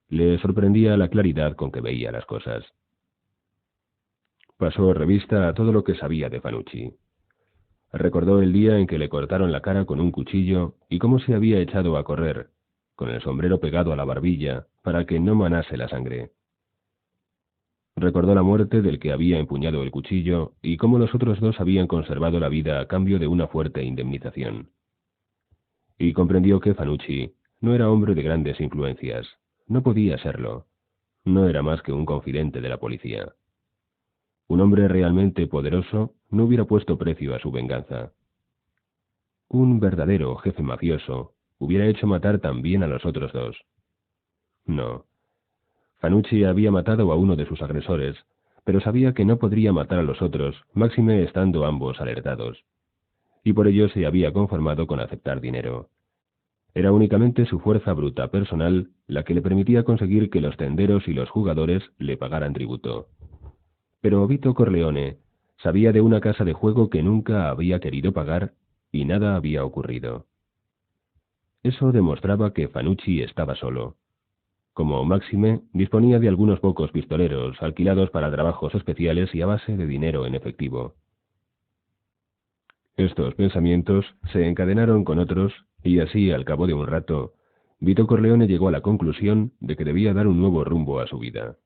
Le sorprendía la claridad con que veía las cosas. Pasó revista a todo lo que sabía de Fanucci. Recordó el día en que le cortaron la cara con un cuchillo y cómo se había echado a correr, con el sombrero pegado a la barbilla, para que no manase la sangre. Recordó la muerte del que había empuñado el cuchillo y cómo los otros dos habían conservado la vida a cambio de una fuerte indemnización. Y comprendió que Fanucci no era hombre de grandes influencias, no podía serlo, no era más que un confidente de la policía. Un hombre realmente poderoso no hubiera puesto precio a su venganza. Un verdadero jefe mafioso hubiera hecho matar también a los otros dos. No. Fanucci había matado a uno de sus agresores, pero sabía que no podría matar a los otros, máxime estando ambos alertados. Y por ello se había conformado con aceptar dinero. Era únicamente su fuerza bruta personal la que le permitía conseguir que los tenderos y los jugadores le pagaran tributo. Pero Vito Corleone sabía de una casa de juego que nunca había querido pagar y nada había ocurrido. Eso demostraba que Fanucci estaba solo. Como máxime, disponía de algunos pocos pistoleros alquilados para trabajos especiales y a base de dinero en efectivo. Estos pensamientos se encadenaron con otros y así, al cabo de un rato, Vito Corleone llegó a la conclusión de que debía dar un nuevo rumbo a su vida.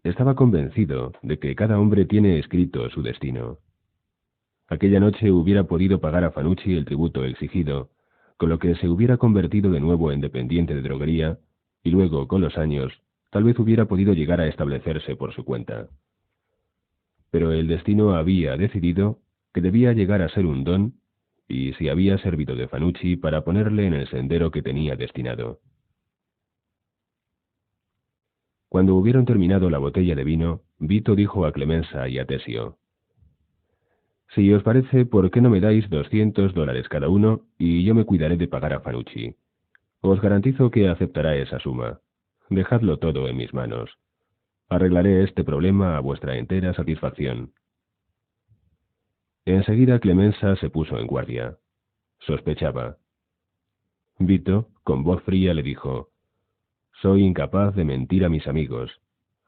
Estaba convencido de que cada hombre tiene escrito su destino. Aquella noche hubiera podido pagar a Fanucci el tributo exigido, con lo que se hubiera convertido de nuevo en dependiente de droguería, y luego, con los años, tal vez hubiera podido llegar a establecerse por su cuenta. Pero el destino había decidido que debía llegar a ser un don, y se había servido de Fanucci para ponerle en el sendero que tenía destinado. Cuando hubieron terminado la botella de vino, Vito dijo a Clemenza y a Tesio: «Si os parece, ¿por qué no me dais $200 cada uno y yo me cuidaré de pagar a Fanucci? Os garantizo que aceptará esa suma. Dejadlo todo en mis manos. Arreglaré este problema a vuestra entera satisfacción». Enseguida Clemenza se puso en guardia. Sospechaba. Vito, con voz fría, le dijo: «Soy incapaz de mentir a mis amigos.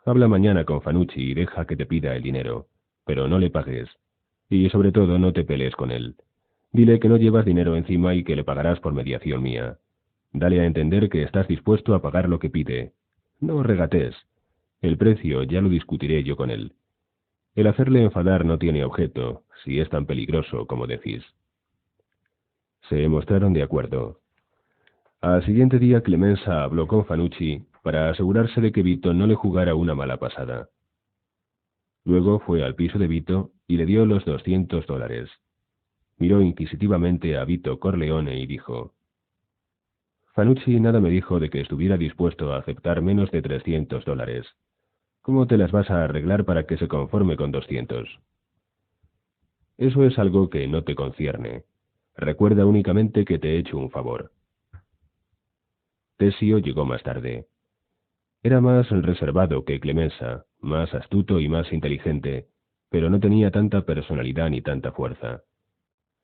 Habla mañana con Fanucci y deja que te pida el dinero, pero no le pagues. Y sobre todo no te pelees con él. Dile que no llevas dinero encima y que le pagarás por mediación mía. Dale a entender que estás dispuesto a pagar lo que pide. No regatees. El precio ya lo discutiré yo con él. El hacerle enfadar no tiene objeto, si es tan peligroso como decís». Se mostraron de acuerdo. Al siguiente día Clemenza habló con Fanucci para asegurarse de que Vito no le jugara una mala pasada. Luego fue al piso de Vito y le dio los $200. Miró inquisitivamente a Vito Corleone y dijo: «Fanucci nada me dijo de que estuviera dispuesto a aceptar menos de $300. ¿Cómo te las vas a arreglar para que se conforme con 200? Eso es algo que no te concierne. Recuerda únicamente que te he hecho un favor». Tesio llegó más tarde. Era más reservado que Clemenza, más astuto y más inteligente, pero no tenía tanta personalidad ni tanta fuerza.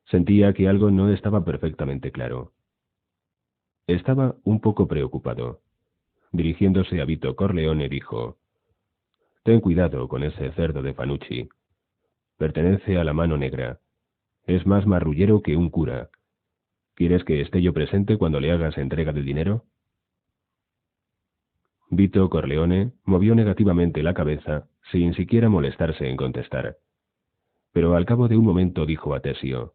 Sentía que algo no estaba perfectamente claro. Estaba un poco preocupado. Dirigiéndose a Vito Corleone dijo: «Ten cuidado con ese cerdo de Fanucci. Pertenece a la mano negra. Es más marrullero que un cura. ¿Quieres que esté yo presente cuando le hagas entrega del dinero?» Vito Corleone movió negativamente la cabeza sin siquiera molestarse en contestar. Pero al cabo de un momento dijo a Tesio: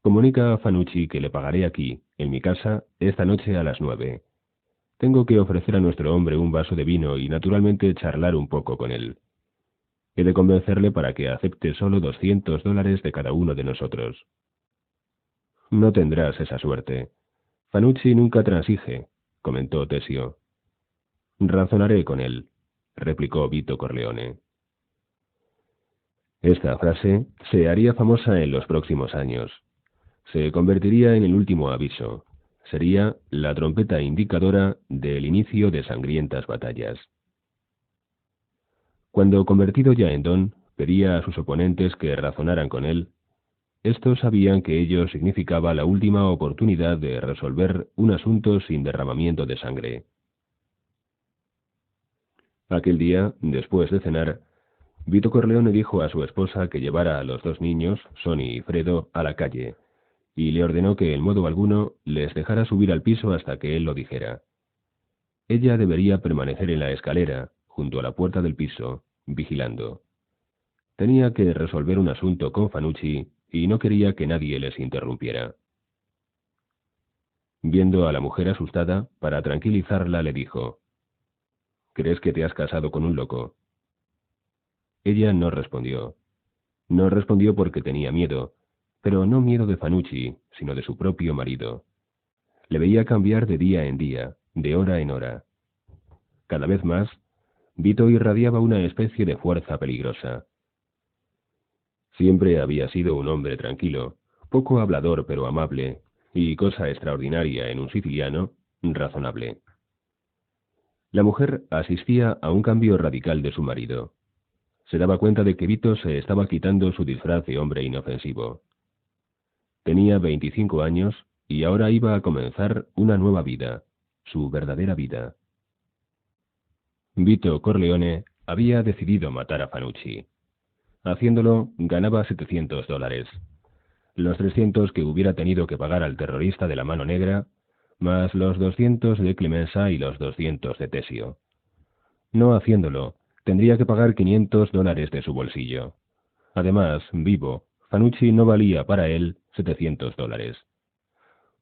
«Comunica a Fanucci que le pagaré aquí, en mi casa, esta noche a las 9. Tengo que ofrecer a nuestro hombre un vaso de vino y naturalmente charlar un poco con él. He de convencerle para que acepte solo $200 de cada uno de nosotros». «No tendrás esa suerte. Fanucci nunca transige», comentó Tesio. «Razonaré con él», replicó Vito Corleone. Esta frase se haría famosa en los próximos años. Se convertiría en el último aviso. Sería la trompeta indicadora del inicio de sangrientas batallas. Cuando, convertido ya en don, pedía a sus oponentes que razonaran con él, Estos sabían que ello significaba la última oportunidad de resolver un asunto sin derramamiento de sangre. Aquel día, después de cenar, Vito Corleone dijo a su esposa que llevara a los dos niños, Sonny y Fredo, a la calle, y le ordenó que en modo alguno les dejara subir al piso hasta que él lo dijera. Ella debería permanecer en la escalera, junto a la puerta del piso, vigilando. Tenía que resolver un asunto con Fanucci y no quería que nadie les interrumpiera. Viendo a la mujer asustada, para tranquilizarla le dijo: «¿Crees que te has casado con un loco?». Ella no respondió. No respondió porque tenía miedo, pero no miedo de Fanucci, sino de su propio marido. Le veía cambiar de día en día, de hora en hora. Cada vez más, Vito irradiaba una especie de fuerza peligrosa. Siempre había sido un hombre tranquilo, poco hablador pero amable, y, cosa extraordinaria en un siciliano, razonable. La mujer asistía a un cambio radical de su marido. Se daba cuenta de que Vito se estaba quitando su disfraz de hombre inofensivo. Tenía 25 años y ahora iba a comenzar una nueva vida, su verdadera vida. Vito Corleone había decidido matar a Fanucci. Haciéndolo, ganaba $700, los 300 que hubiera tenido que pagar al terrorista de la mano negra, más los 200 de Clemenza y los 200 de Tessio. No haciéndolo, tendría que pagar $500 de su bolsillo. Además, vivo, Fanucci no valía para él $700.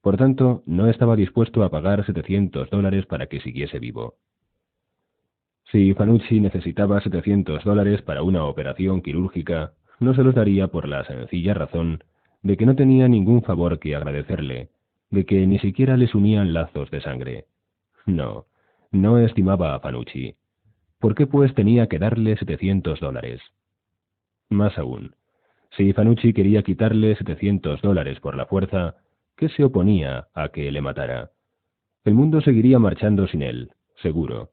Por tanto, no estaba dispuesto a pagar $700 para que siguiese vivo. Si Fanucci necesitaba $700 para una operación quirúrgica, no se los daría por la sencilla razón de que no tenía ningún favor que agradecerle, de que ni siquiera les unían lazos de sangre. No, no estimaba a Fanucci. ¿Por qué pues tenía que darle $700? Más aún, si Fanucci quería quitarle $700 por la fuerza, ¿qué se oponía a que le matara? El mundo seguiría marchando sin él, seguro.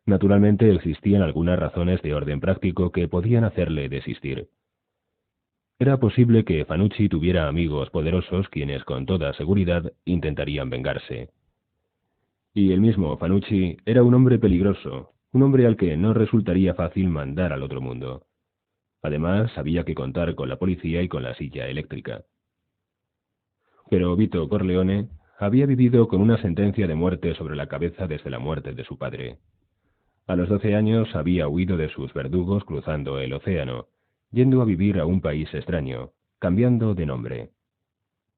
Naturalmente existían algunas razones de orden práctico que podían hacerle desistir. Era posible que Fanucci tuviera amigos poderosos quienes con toda seguridad intentarían vengarse. Y el mismo Fanucci era un hombre peligroso, un hombre al que no resultaría fácil mandar al otro mundo. Además, había que contar con la policía y con la silla eléctrica. Pero Vito Corleone había vivido con una sentencia de muerte sobre la cabeza desde la muerte de su padre. A los 12 años había huido de sus verdugos cruzando el océano, yendo a vivir a un país extraño, cambiando de nombre.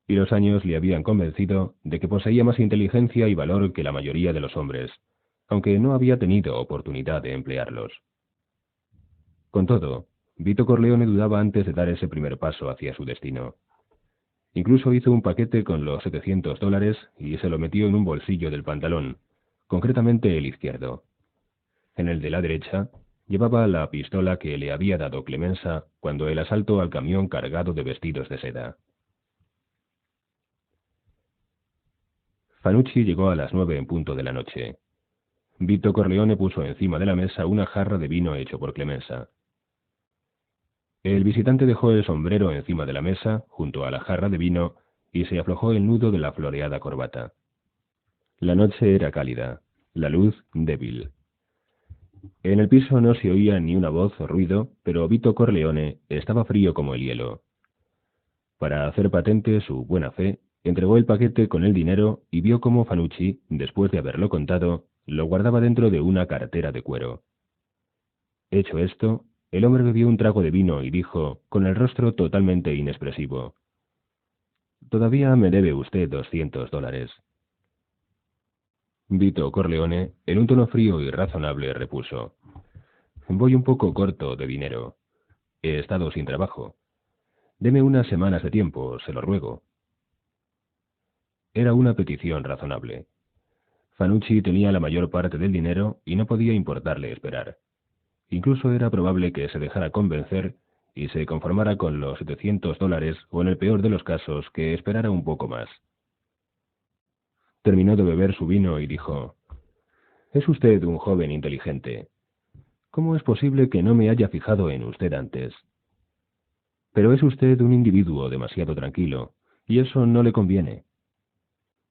Y los años le habían convencido de que poseía más inteligencia y valor que la mayoría de los hombres, aunque no había tenido oportunidad de emplearlos. Con todo, Vito Corleone dudaba antes de dar ese primer paso hacia su destino. Incluso hizo un paquete con los $700 y se lo metió en un bolsillo del pantalón, concretamente el izquierdo. En el de la derecha llevaba la pistola que le había dado Clemenza cuando el asalto al camión cargado de vestidos de seda. Fanucci llegó a las 9 en punto de la noche. Vito Corleone puso encima de la mesa una jarra de vino hecho por Clemenza. El visitante dejó el sombrero encima de la mesa, junto a la jarra de vino, y se aflojó el nudo de la floreada corbata. La noche era cálida, la luz débil. En el piso no se oía ni una voz o ruido, pero Vito Corleone estaba frío como el hielo. Para hacer patente su buena fe, entregó el paquete con el dinero y vio cómo Fanucci, después de haberlo contado, lo guardaba dentro de una cartera de cuero. Hecho esto, el hombre bebió un trago de vino y dijo, con el rostro totalmente inexpresivo: «Todavía me debe usted $200». Vito Corleone, en un tono frío y razonable, repuso: «Voy un poco corto de dinero. He estado sin trabajo. Deme unas semanas de tiempo, se lo ruego». Era una petición razonable. Fanucci tenía la mayor parte del dinero y no podía importarle esperar. Incluso era probable que se dejara convencer y se conformara con los $700 o, en el peor de los casos, que esperara un poco más. Terminó de beber su vino y dijo: «Es usted un joven inteligente. ¿Cómo es posible que no me haya fijado en usted antes?» Pero es usted un individuo demasiado tranquilo, y eso no le conviene.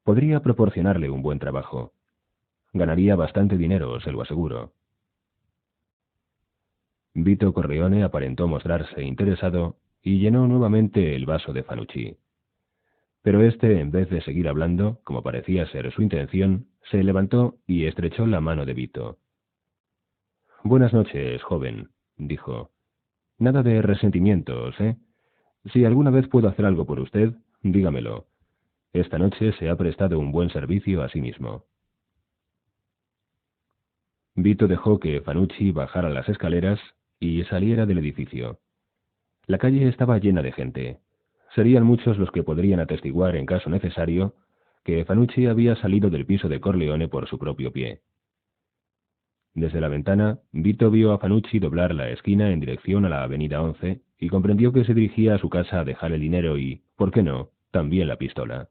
Podría proporcionarle un buen trabajo. Ganaría bastante dinero, se lo aseguro. Vito Corleone aparentó mostrarse interesado y llenó nuevamente el vaso de Fanucci. Pero éste, en vez de seguir hablando, como parecía ser su intención, se levantó y estrechó la mano de Vito. «Buenas noches, joven», dijo. «Nada de resentimientos, ¿eh? Si alguna vez puedo hacer algo por usted, dígamelo. Esta noche se ha prestado un buen servicio a sí mismo». Vito dejó que Fanucci bajara las escaleras y saliera del edificio. La calle estaba llena de gente. Serían muchos los que podrían atestiguar, en caso necesario, que Fanucci había salido del piso de Corleone por su propio pie. Desde la ventana, Vito vio a Fanucci doblar la esquina en dirección a la avenida 11 y comprendió que se dirigía a su casa a dejar el dinero y, ¿por qué no?, también la pistola.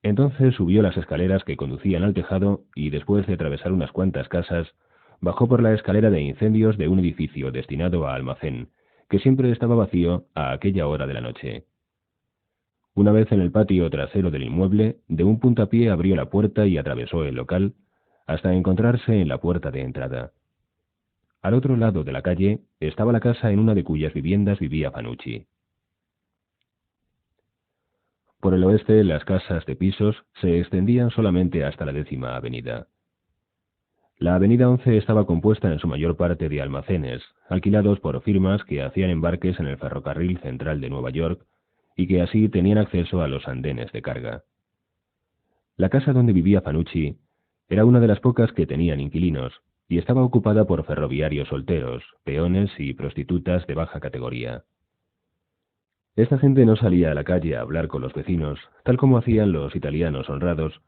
Entonces subió las escaleras que conducían al tejado y, después de atravesar unas cuantas casas, bajó por la escalera de incendios de un edificio destinado a almacén, que siempre estaba vacío a aquella hora de la noche. Una vez en el patio trasero del inmueble, de un puntapié abrió la puerta y atravesó el local, hasta encontrarse en la puerta de entrada. Al otro lado de la calle estaba la casa en una de cuyas viviendas vivía Fanucci. Por el oeste, las casas de pisos se extendían solamente hasta la 10ª avenida. La avenida 11 estaba compuesta en su mayor parte de almacenes, alquilados por firmas que hacían embarques en el ferrocarril central de Nueva York y que así tenían acceso a los andenes de carga. La casa donde vivía Fanucci era una de las pocas que tenían inquilinos y estaba ocupada por ferroviarios solteros, peones y prostitutas de baja categoría. Esta gente no salía a la calle a hablar con los vecinos, tal como hacían los italianos honrados,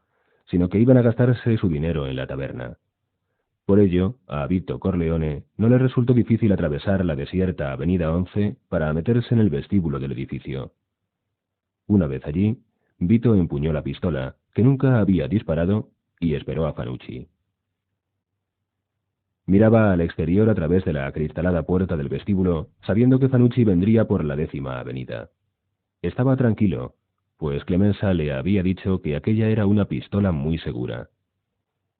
sino que iban a gastarse su dinero en la taberna. Por ello, a Vito Corleone no le resultó difícil atravesar la desierta avenida 11 para meterse en el vestíbulo del edificio. Una vez allí, Vito empuñó la pistola, que nunca había disparado, y esperó a Fanucci. Miraba al exterior a través de la acristalada puerta del vestíbulo, sabiendo que Fanucci vendría por la 10ª avenida. Estaba tranquilo, pues Clemenza le había dicho que aquella era una pistola muy segura.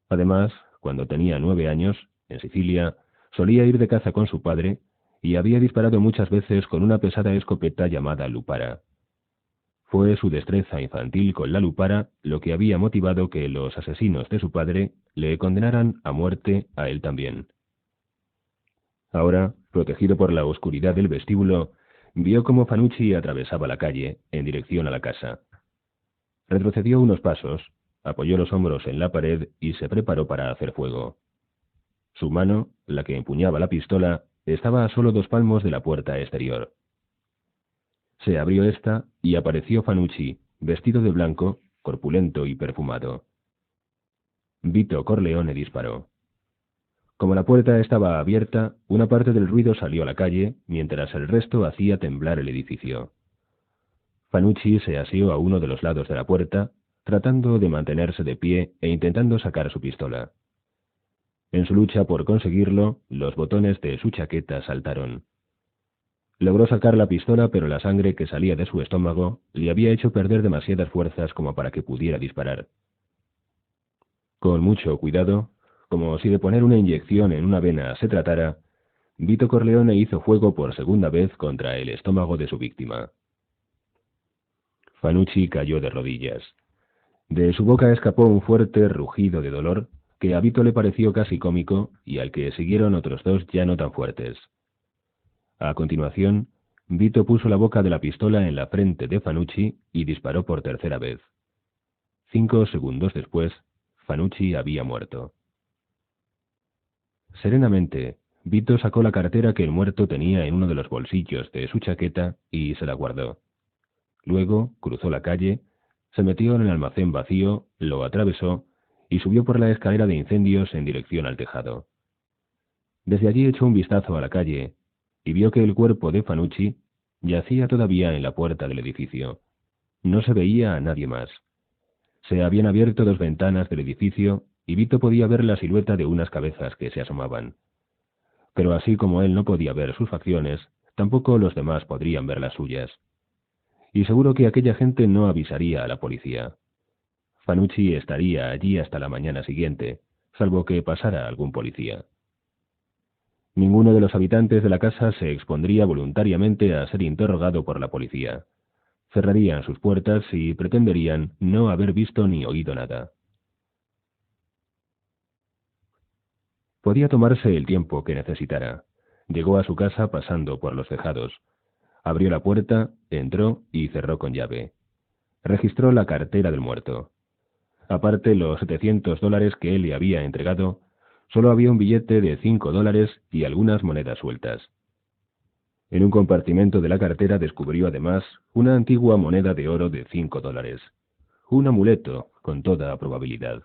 Además, cuando tenía 9 años, en Sicilia, solía ir de caza con su padre y había disparado muchas veces con una pesada escopeta llamada lupara. Fue su destreza infantil con la lupara lo que había motivado que los asesinos de su padre le condenaran a muerte a él también. Ahora, protegido por la oscuridad del vestíbulo, vio cómo Fanucci atravesaba la calle en dirección a la casa. Retrocedió unos pasos, apoyó los hombros en la pared y se preparó para hacer fuego. Su mano, la que empuñaba la pistola, estaba a solo 2 palmos de la puerta exterior. Se abrió esta y apareció Fanucci, vestido de blanco, corpulento y perfumado. Vito Corleone disparó. Como la puerta estaba abierta, una parte del ruido salió a la calle, mientras el resto hacía temblar el edificio. Fanucci se asió a uno de los lados de la puerta, tratando de mantenerse de pie e intentando sacar su pistola. En su lucha por conseguirlo, los botones de su chaqueta saltaron. Logró sacar la pistola, pero la sangre que salía de su estómago le había hecho perder demasiadas fuerzas como para que pudiera disparar. Con mucho cuidado, como si de poner una inyección en una vena se tratara, Vito Corleone hizo fuego por segunda vez contra el estómago de su víctima. Fanucci cayó de rodillas. De su boca escapó un fuerte rugido de dolor que a Vito le pareció casi cómico y al que siguieron otros 2 ya no tan fuertes. A continuación, Vito puso la boca de la pistola en la frente de Fanucci y disparó por tercera vez. 5 segundos después, Fanucci había muerto. Serenamente, Vito sacó la cartera que el muerto tenía en uno de los bolsillos de su chaqueta y se la guardó. Luego cruzó la calle, se metió en el almacén vacío, lo atravesó y subió por la escalera de incendios en dirección al tejado. Desde allí echó un vistazo a la calle y vio que el cuerpo de Fanucci yacía todavía en la puerta del edificio. No se veía a nadie más. Se habían abierto 2 ventanas del edificio y Vito podía ver la silueta de unas cabezas que se asomaban. Pero así como él no podía ver sus facciones, tampoco los demás podrían ver las suyas. Y seguro que aquella gente no avisaría a la policía. Fanucci estaría allí hasta la mañana siguiente, salvo que pasara algún policía. Ninguno de los habitantes de la casa se expondría voluntariamente a ser interrogado por la policía. Cerrarían sus puertas y pretenderían no haber visto ni oído nada. Podía tomarse el tiempo que necesitara. Llegó a su casa pasando por los tejados. Abrió la puerta, entró y cerró con llave. Registró la cartera del muerto. Aparte los $700 que él le había entregado, solo había un billete de $5 y algunas monedas sueltas. En un compartimento de la cartera descubrió además una antigua moneda de oro de $5. Un amuleto, con toda probabilidad.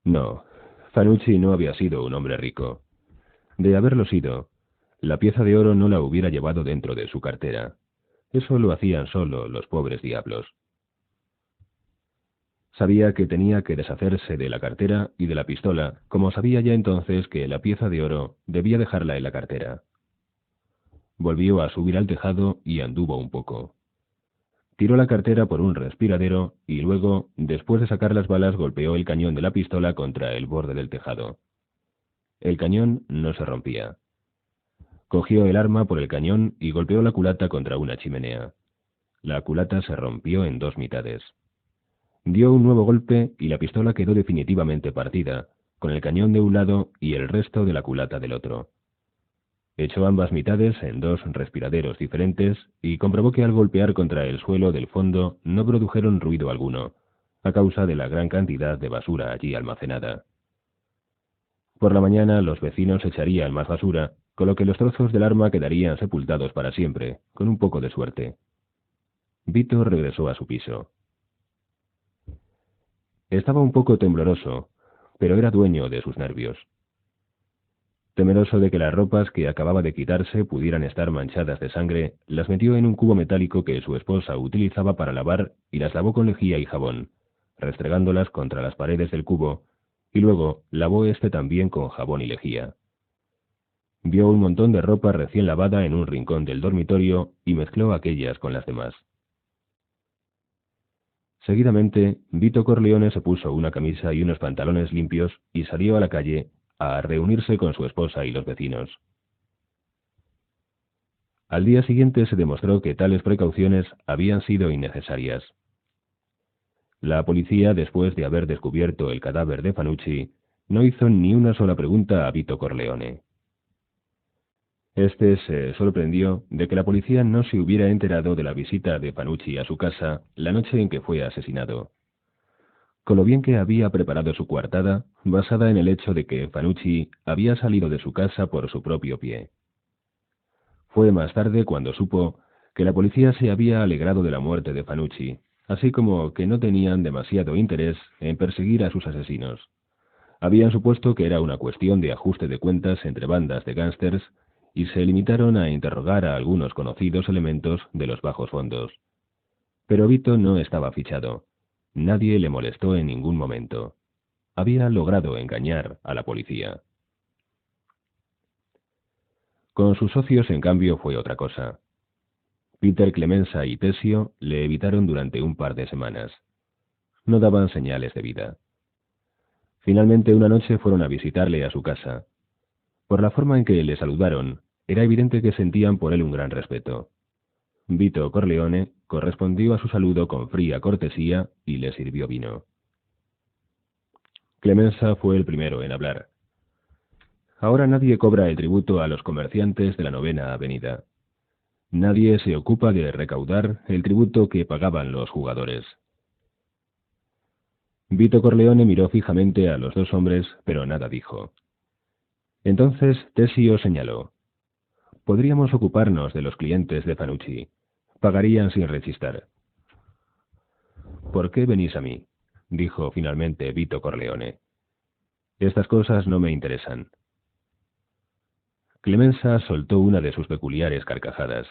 No, Fanucci no había sido un hombre rico. De haberlo sido, la pieza de oro no la hubiera llevado dentro de su cartera. Eso lo hacían solo los pobres diablos. Sabía que tenía que deshacerse de la cartera y de la pistola, como sabía ya entonces que la pieza de oro debía dejarla en la cartera. Volvió a subir al tejado y anduvo un poco. Tiró la cartera por un respiradero y luego, después de sacar las balas, golpeó el cañón de la pistola contra el borde del tejado. El cañón no se rompía. Cogió el arma por el cañón y golpeó la culata contra una chimenea. La culata se rompió en dos mitades. Dio un nuevo golpe y la pistola quedó definitivamente partida, con el cañón de un lado y el resto de la culata del otro. Echó ambas mitades en dos respiraderos diferentes y comprobó que al golpear contra el suelo del fondo no produjeron ruido alguno, a causa de la gran cantidad de basura allí almacenada. Por la mañana los vecinos echarían más basura, con lo que los trozos del arma quedarían sepultados para siempre, con un poco de suerte. Vito regresó a su piso. Estaba un poco tembloroso, pero era dueño de sus nervios. Temeroso de que las ropas que acababa de quitarse pudieran estar manchadas de sangre, las metió en un cubo metálico que su esposa utilizaba para lavar y las lavó con lejía y jabón, restregándolas contra las paredes del cubo, y luego lavó este también con jabón y lejía. Vio un montón de ropa recién lavada en un rincón del dormitorio y mezcló aquellas con las demás. Seguidamente, Vito Corleone se puso una camisa y unos pantalones limpios y salió a la calle a reunirse con su esposa y los vecinos. Al día siguiente se demostró que tales precauciones habían sido innecesarias. La policía, después de haber descubierto el cadáver de Fanucci, no hizo ni una sola pregunta a Vito Corleone. Este se sorprendió de que la policía no se hubiera enterado de la visita de Fanucci a su casa la noche en que fue asesinado. Con lo bien que había preparado su coartada, basada en el hecho de que Fanucci había salido de su casa por su propio pie. Fue más tarde cuando supo que la policía se había alegrado de la muerte de Fanucci, así como que no tenían demasiado interés en perseguir a sus asesinos. Habían supuesto que era una cuestión de ajuste de cuentas entre bandas de gángsters y se limitaron a interrogar a algunos conocidos elementos de los bajos fondos. Pero Vito no estaba fichado. Nadie le molestó en ningún momento. Había logrado engañar a la policía. Con sus socios, en cambio, fue otra cosa. Peter, Clemenza y Tessio le evitaron durante un par de semanas. No daban señales de vida. Finalmente, una noche fueron a visitarle a su casa. Por la forma en que le saludaron, era evidente que sentían por él un gran respeto. Vito Corleone correspondió a su saludo con fría cortesía y le sirvió vino. Clemenza fue el primero en hablar. Ahora nadie cobra el tributo a los comerciantes de la 9ª Avenida. Nadie se ocupa de recaudar el tributo que pagaban los jugadores. Vito Corleone miró fijamente a los dos hombres, pero nada dijo. Entonces Tessio señaló: «Podríamos ocuparnos de los clientes de Fanucci. Pagarían sin rechistar». «¿Por qué venís a mí?», dijo finalmente Vito Corleone. «Estas cosas no me interesan». Clemenza soltó una de sus peculiares carcajadas.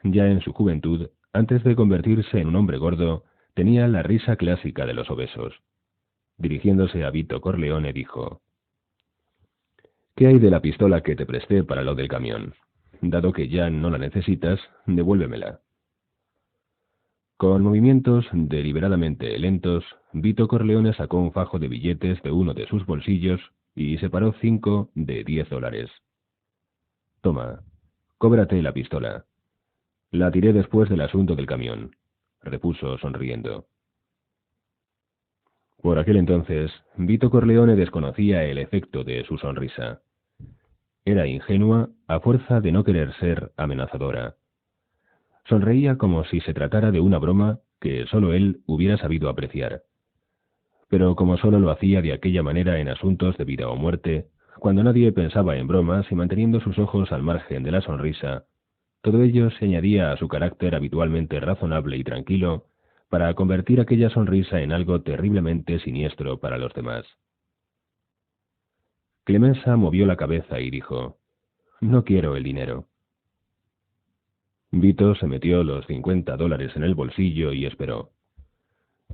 Ya en su juventud, antes de convertirse en un hombre gordo, tenía la risa clásica de los obesos. Dirigiéndose a Vito Corleone dijo: «¿Qué hay de la pistola que te presté para lo del camión?». Dado que ya no la necesitas, devuélvemela. Con movimientos deliberadamente lentos, Vito Corleone sacó un fajo de billetes de uno de sus bolsillos y separó 5 de $10. Toma, cóbrate la pistola. La tiré después del asunto del camión, repuso sonriendo. Por aquel entonces, Vito Corleone desconocía el efecto de su sonrisa. Era ingenua a fuerza de no querer ser amenazadora. Sonreía como si se tratara de una broma que solo él hubiera sabido apreciar. Pero como solo lo hacía de aquella manera en asuntos de vida o muerte, cuando nadie pensaba en bromas y manteniendo sus ojos al margen de la sonrisa, todo ello se añadía a su carácter habitualmente razonable y tranquilo para convertir aquella sonrisa en algo terriblemente siniestro para los demás. Clemenza movió la cabeza y dijo: «No quiero el dinero». Vito se metió los $50 en el bolsillo y esperó.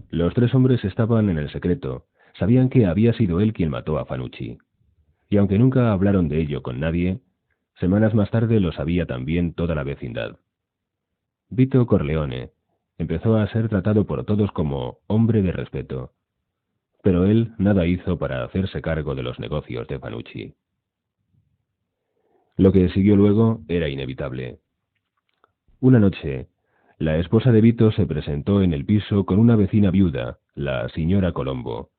Los 3 hombres estaban en el secreto, sabían que había sido él quien mató a Fanucci. Y aunque nunca hablaron de ello con nadie, semanas más tarde lo sabía también toda la vecindad. Vito Corleone empezó a ser tratado por todos como hombre de respeto, pero él nada hizo para hacerse cargo de los negocios de Fanucci. Lo que siguió luego era inevitable. Una noche, la esposa de Vito se presentó en el piso con una vecina viuda, la señora Colombo.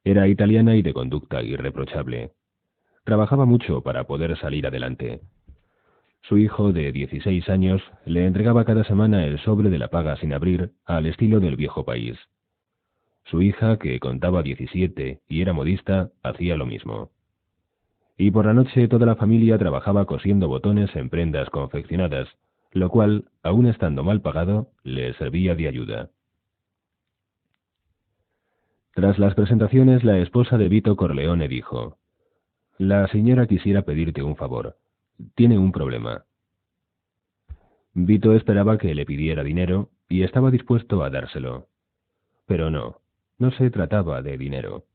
Era italiana y de conducta irreprochable. Trabajaba mucho para poder salir adelante. Su hijo de 16 años le entregaba cada semana el sobre de la paga sin abrir, al estilo del viejo país. Su hija, que contaba 17 y era modista, hacía lo mismo. Y por la noche toda la familia trabajaba cosiendo botones en prendas confeccionadas, lo cual, aun estando mal pagado, le servía de ayuda. Tras las presentaciones, la esposa de Vito Corleone dijo: «La señora quisiera pedirte un favor. Tiene un problema». Vito esperaba que le pidiera dinero y estaba dispuesto a dárselo. Pero no se trataba de dinero.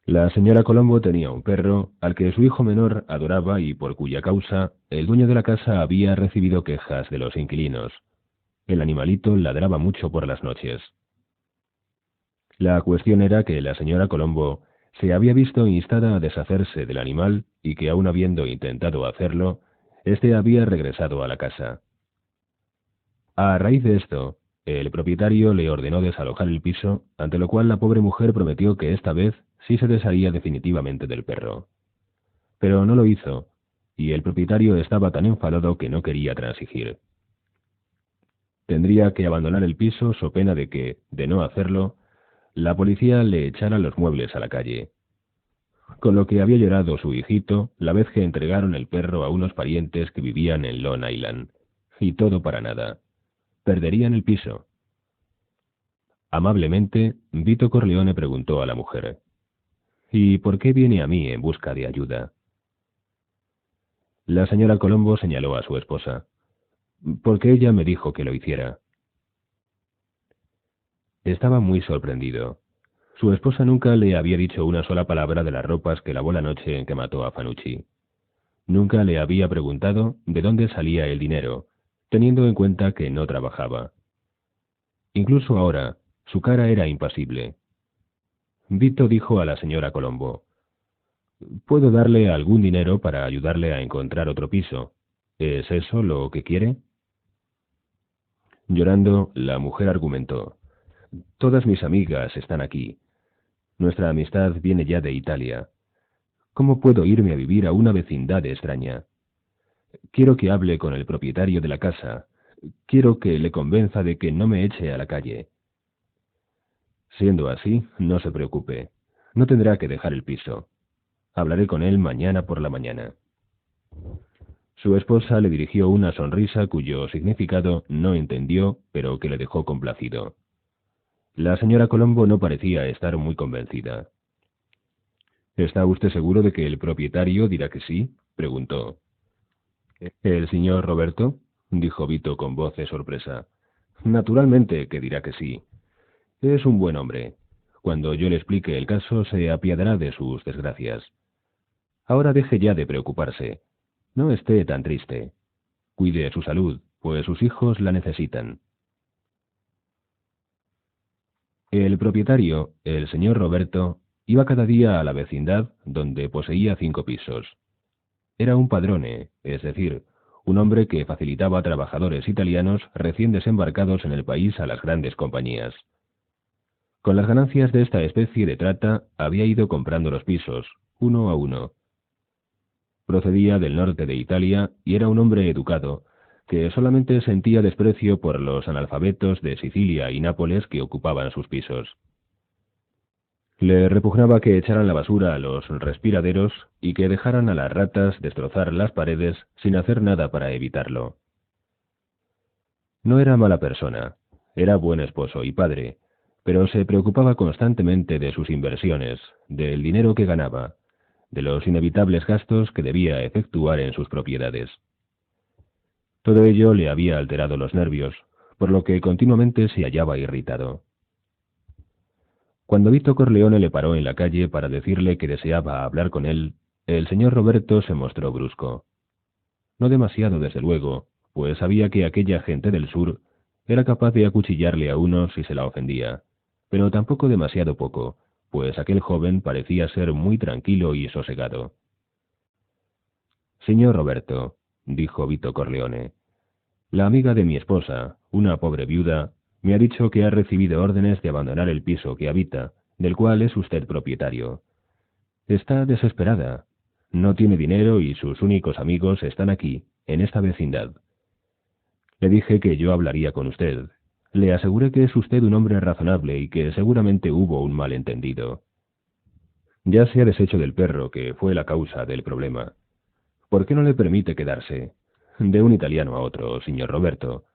La señora Colombo tenía un perro al que su hijo menor adoraba y por cuya causa el dueño de la casa había recibido quejas de los inquilinos. El animalito ladraba mucho por las noches. La cuestión era que la señora Colombo se había visto instada a deshacerse del animal y que, aun habiendo intentado hacerlo, éste había regresado a la casa. A raíz de esto, el propietario le ordenó desalojar el piso, ante lo cual la pobre mujer prometió que esta vez sí se desharía definitivamente del perro. Pero no lo hizo, y el propietario estaba tan enfadado que no quería transigir. Tendría que abandonar el piso so pena de que, de no hacerlo, la policía le echara los muebles a la calle. Con lo que había llorado su hijito la vez que entregaron el perro a unos parientes que vivían en Long Island. Y todo para nada. Perderían el piso. Amablemente, Vito Corleone preguntó a la mujer: «¿Y por qué viene a mí en busca de ayuda?». La señora Colombo señaló a su esposa: «Porque ella me dijo que lo hiciera». Estaba muy sorprendido. Su esposa nunca le había dicho una sola palabra de las ropas que lavó la noche en que mató a Fanucci. Nunca le había preguntado de dónde salía el dinero, teniendo en cuenta que no trabajaba. Incluso ahora, su cara era impasible. Vito dijo a la señora Colombo: «¿Puedo darle algún dinero para ayudarle a encontrar otro piso? ¿Es eso lo que quiere?». Llorando, la mujer argumentó: «Todas mis amigas están aquí. Nuestra amistad viene ya de Italia. ¿Cómo puedo irme a vivir a una vecindad extraña? Quiero que hable con el propietario de la casa. Quiero que le convenza de que no me eche a la calle». «Siendo así, no se preocupe. No tendrá que dejar el piso. Hablaré con él mañana por la mañana». Su esposa le dirigió una sonrisa cuyo significado no entendió, pero que le dejó complacido. La señora Colombo no parecía estar muy convencida. «¿Está usted seguro de que el propietario dirá que sí?», preguntó. «¿El señor Roberto?», dijo Vito con voz de sorpresa. «Naturalmente que dirá que sí. Es un buen hombre. Cuando yo le explique el caso se apiadará de sus desgracias. Ahora deje ya de preocuparse. No esté tan triste. Cuide su salud, pues sus hijos la necesitan. El propietario, el señor Roberto, iba cada día a la vecindad, donde poseía 5 pisos. Era un padrone, es decir, un hombre que facilitaba a trabajadores italianos recién desembarcados en el país a las grandes compañías. Con las ganancias de esta especie de trata había ido comprando los pisos, uno a uno. Procedía del norte de Italia y era un hombre educado, que solamente sentía desprecio por los analfabetos de Sicilia y Nápoles que ocupaban sus pisos. Le repugnaba que echaran la basura a los respiraderos y que dejaran a las ratas destrozar las paredes sin hacer nada para evitarlo. No era mala persona, era buen esposo y padre, pero se preocupaba constantemente de sus inversiones, del dinero que ganaba, de los inevitables gastos que debía efectuar en sus propiedades. Todo ello le había alterado los nervios, por lo que continuamente se hallaba irritado. Cuando Vito Corleone le paró en la calle para decirle que deseaba hablar con él, el señor Roberto se mostró brusco. No demasiado, desde luego, pues sabía que aquella gente del sur era capaz de acuchillarle a uno si se la ofendía, pero tampoco demasiado poco, pues aquel joven parecía ser muy tranquilo y sosegado. Señor Roberto, dijo Vito Corleone, la amiga de mi esposa, una pobre viuda, me ha dicho que ha recibido órdenes de abandonar el piso que habita, del cual es usted propietario. Está desesperada. No tiene dinero y sus únicos amigos están aquí, en esta vecindad. Le dije que yo hablaría con usted. Le aseguré que es usted un hombre razonable y que seguramente hubo un malentendido. Ya se ha deshecho del perro, que fue la causa del problema. ¿Por qué no le permite quedarse? De un italiano a otro, señor Roberto.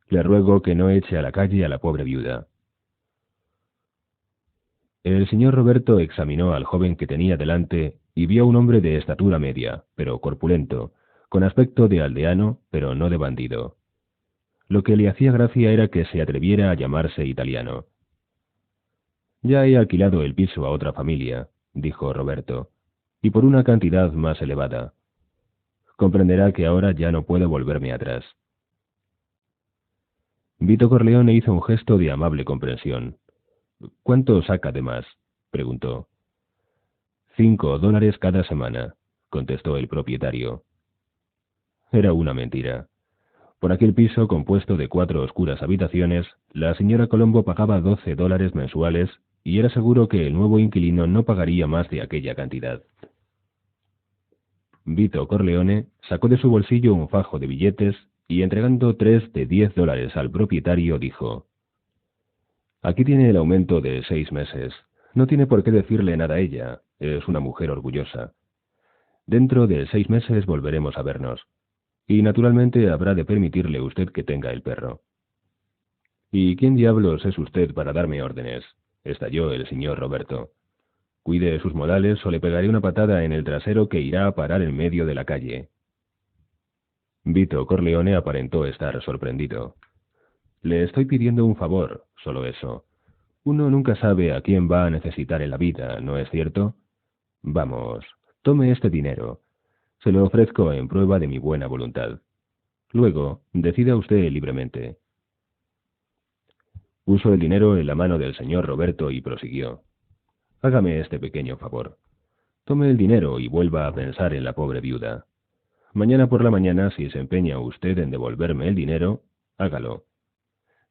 Le ruego que no eche a la calle a la pobre viuda. El señor Roberto examinó al joven que tenía delante y vio un hombre de estatura media, pero corpulento, con aspecto de aldeano, pero no de bandido. Lo que le hacía gracia era que se atreviera a llamarse italiano. Ya he alquilado el piso a otra familia, dijo Roberto, y por una cantidad más elevada. Comprenderá que ahora ya no puedo volverme atrás. Vito Corleone hizo un gesto de amable comprensión. ¿Cuánto saca de más? Preguntó. $5 cada semana, contestó el propietario. Era una mentira. Por aquel piso compuesto de 4 oscuras habitaciones, la señora Colombo pagaba $12 mensuales y era seguro que el nuevo inquilino no pagaría más de aquella cantidad. Vito Corleone sacó de su bolsillo un fajo de billetes y entregando 3 de $10 al propietario dijo: «Aquí tiene el aumento de 6 meses. No tiene por qué decirle nada a ella, es una mujer orgullosa. Dentro de 6 meses volveremos a vernos. Y naturalmente habrá de permitirle usted que tenga el perro». «¿Y quién diablos es usted para darme órdenes?», estalló el señor Roberto. «Cuide sus modales o le pegaré una patada en el trasero que irá a parar en medio de la calle». Vito Corleone aparentó estar sorprendido. «Le estoy pidiendo un favor, solo eso. Uno nunca sabe a quién va a necesitar en la vida, ¿no es cierto? Vamos, tome este dinero. Se lo ofrezco en prueba de mi buena voluntad. Luego, decida usted libremente». Puso el dinero en la mano del señor Roberto y prosiguió: «Hágame este pequeño favor. Tome el dinero y vuelva a pensar en la pobre viuda. Mañana por la mañana, si se empeña usted en devolverme el dinero, hágalo.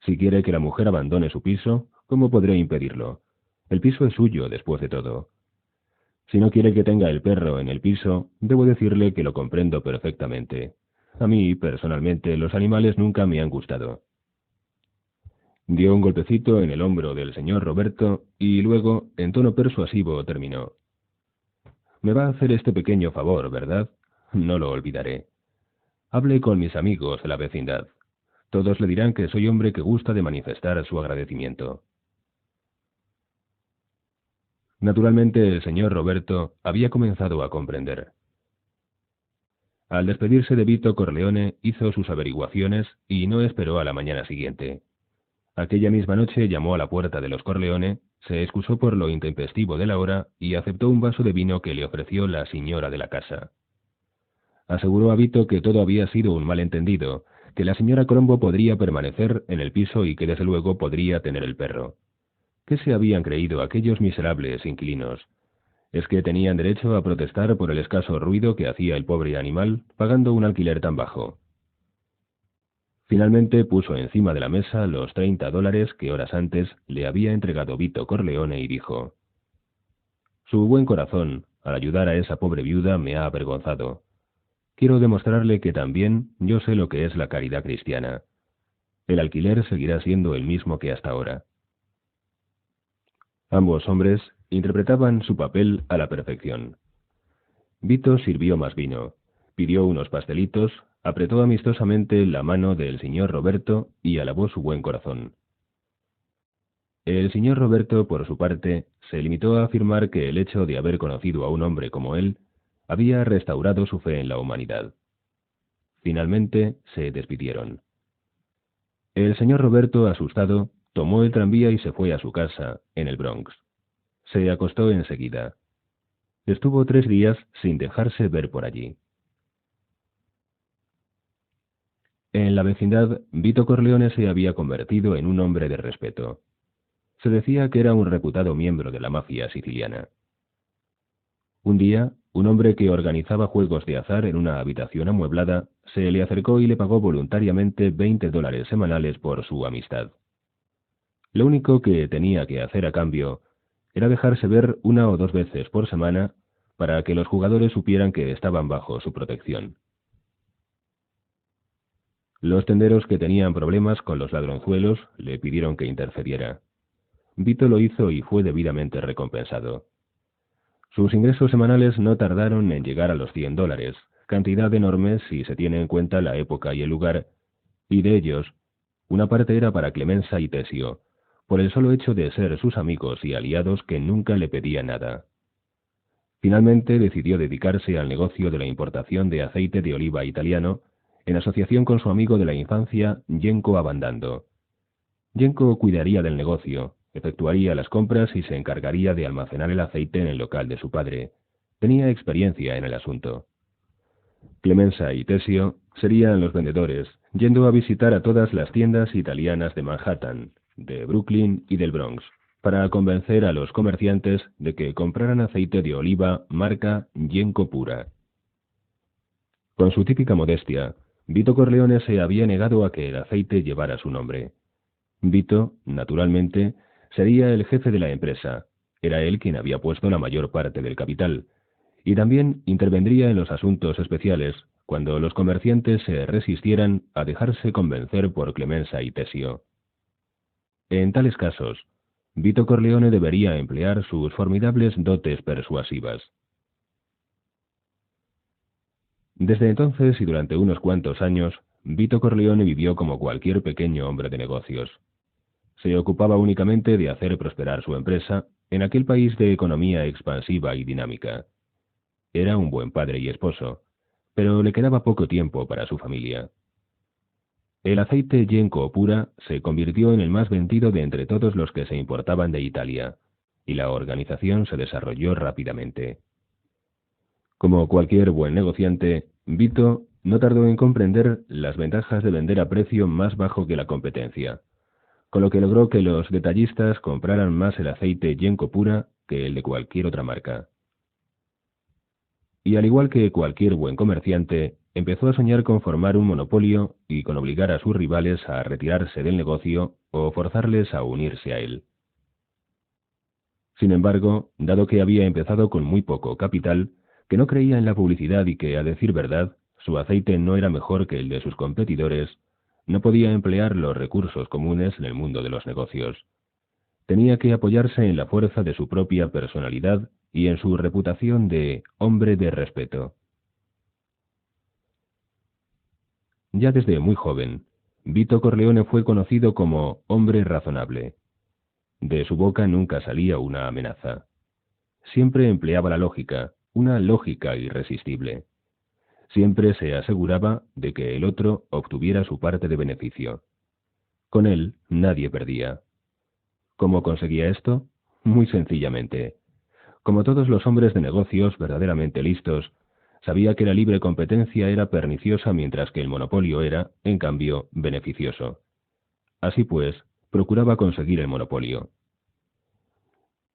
Si quiere que la mujer abandone su piso, ¿cómo podré impedirlo? El piso es suyo, después de todo. Si no quiere que tenga el perro en el piso, debo decirle que lo comprendo perfectamente. A mí, personalmente, los animales nunca me han gustado». Dio un golpecito en el hombro del señor Roberto y luego, en tono persuasivo, terminó: «Me va a hacer este pequeño favor, ¿verdad? No lo olvidaré. Hable con mis amigos de la vecindad. Todos le dirán que soy hombre que gusta de manifestar su agradecimiento». Naturalmente, el señor Roberto había comenzado a comprender. Al despedirse de Vito Corleone, hizo sus averiguaciones y no esperó a la mañana siguiente. Aquella misma noche llamó a la puerta de los Corleone, se excusó por lo intempestivo de la hora y aceptó un vaso de vino que le ofreció la señora de la casa. Aseguró a Vito que todo había sido un malentendido, que la señora Crombo podría permanecer en el piso y que desde luego podría tener el perro. ¿Qué se habían creído aquellos miserables inquilinos? ¿Es que tenían derecho a protestar por el escaso ruido que hacía el pobre animal pagando un alquiler tan bajo? Finalmente puso encima de la mesa los $30 que horas antes le había entregado Vito Corleone y dijo: «Su buen corazón, al ayudar a esa pobre viuda, me ha avergonzado. Quiero demostrarle que también yo sé lo que es la caridad cristiana. El alquiler seguirá siendo el mismo que hasta ahora». Ambos hombres interpretaban su papel a la perfección. Vito sirvió más vino, pidió unos pastelitos, apretó amistosamente la mano del señor Roberto y alabó su buen corazón. El señor Roberto, por su parte, se limitó a afirmar que el hecho de haber conocido a un hombre como él había restaurado su fe en la humanidad. Finalmente se despidieron. El señor Roberto, asustado, tomó el tranvía y se fue a su casa, en el Bronx. Se acostó enseguida. Estuvo 3 días sin dejarse ver por allí. En la vecindad, Vito Corleone se había convertido en un hombre de respeto. Se decía que era un reputado miembro de la mafia siciliana. Un día, un hombre que organizaba juegos de azar en una habitación amueblada se le acercó y le pagó voluntariamente $20 semanales por su amistad. Lo único que tenía que hacer a cambio era dejarse ver 1 o 2 veces por semana para que los jugadores supieran que estaban bajo su protección. Los tenderos que tenían problemas con los ladronzuelos le pidieron que intercediera. Vito lo hizo y fue debidamente recompensado. Sus ingresos semanales no tardaron en llegar a los $100, cantidad enorme si se tiene en cuenta la época y el lugar, y de ellos, una parte era para Clemenza y Tesio, por el solo hecho de ser sus amigos y aliados que nunca le pedían nada. Finalmente decidió dedicarse al negocio de la importación de aceite de oliva italiano, en asociación con su amigo de la infancia, Genco Abandando. Genco cuidaría del negocio, efectuaría las compras y se encargaría de almacenar el aceite en el local de su padre. Tenía experiencia en el asunto. Clemenza y Tesio serían los vendedores, yendo a visitar a todas las tiendas italianas de Manhattan, de Brooklyn y del Bronx, para convencer a los comerciantes de que compraran aceite de oliva marca Genco Pura. Con su típica modestia, Vito Corleone se había negado a que el aceite llevara su nombre. Vito, naturalmente, sería el jefe de la empresa, era él quien había puesto la mayor parte del capital, y también intervendría en los asuntos especiales cuando los comerciantes se resistieran a dejarse convencer por Clemenza y Tesio. En tales casos, Vito Corleone debería emplear sus formidables dotes persuasivas. Desde entonces y durante unos cuantos años, Vito Corleone vivió como cualquier pequeño hombre de negocios. Se ocupaba únicamente de hacer prosperar su empresa en aquel país de economía expansiva y dinámica. Era un buen padre y esposo, pero le quedaba poco tiempo para su familia. El aceite Genco Pura se convirtió en el más vendido de entre todos los que se importaban de Italia, y la organización se desarrolló rápidamente. Como cualquier buen negociante, Vito no tardó en comprender las ventajas de vender a precio más bajo que la competencia, con lo que logró que los detallistas compraran más el aceite Genco Pura que el de cualquier otra marca. Y al igual que cualquier buen comerciante, empezó a soñar con formar un monopolio y con obligar a sus rivales a retirarse del negocio o forzarles a unirse a él. Sin embargo, dado que había empezado con muy poco capital, que no creía en la publicidad y que, a decir verdad, su aceite no era mejor que el de sus competidores, no podía emplear los recursos comunes en el mundo de los negocios. Tenía que apoyarse en la fuerza de su propia personalidad y en su reputación de hombre de respeto. Ya desde muy joven, Vito Corleone fue conocido como hombre razonable. De su boca nunca salía una amenaza. Siempre empleaba la lógica, una lógica irresistible. Siempre se aseguraba de que el otro obtuviera su parte de beneficio. Con él nadie perdía. ¿Cómo conseguía esto? Muy sencillamente. Como todos los hombres de negocios verdaderamente listos, Sabía que la libre competencia era perniciosa mientras que el monopolio era, en cambio, beneficioso. Así pues, procuraba conseguir el monopolio.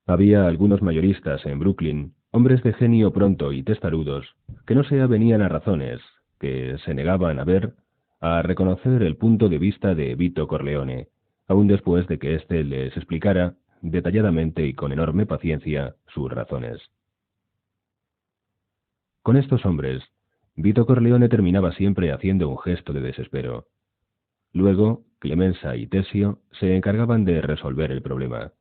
Había algunos mayoristas en Brooklyn, hombres de genio pronto y testarudos, que no se avenían a razones, que se negaban a reconocer el punto de vista de Vito Corleone, aun después de que éste les explicara, detalladamente y con enorme paciencia, sus razones. Con estos hombres, Vito Corleone terminaba siempre haciendo un gesto de desespero. Luego, Clemenza y Tessio se encargaban de resolver el problema.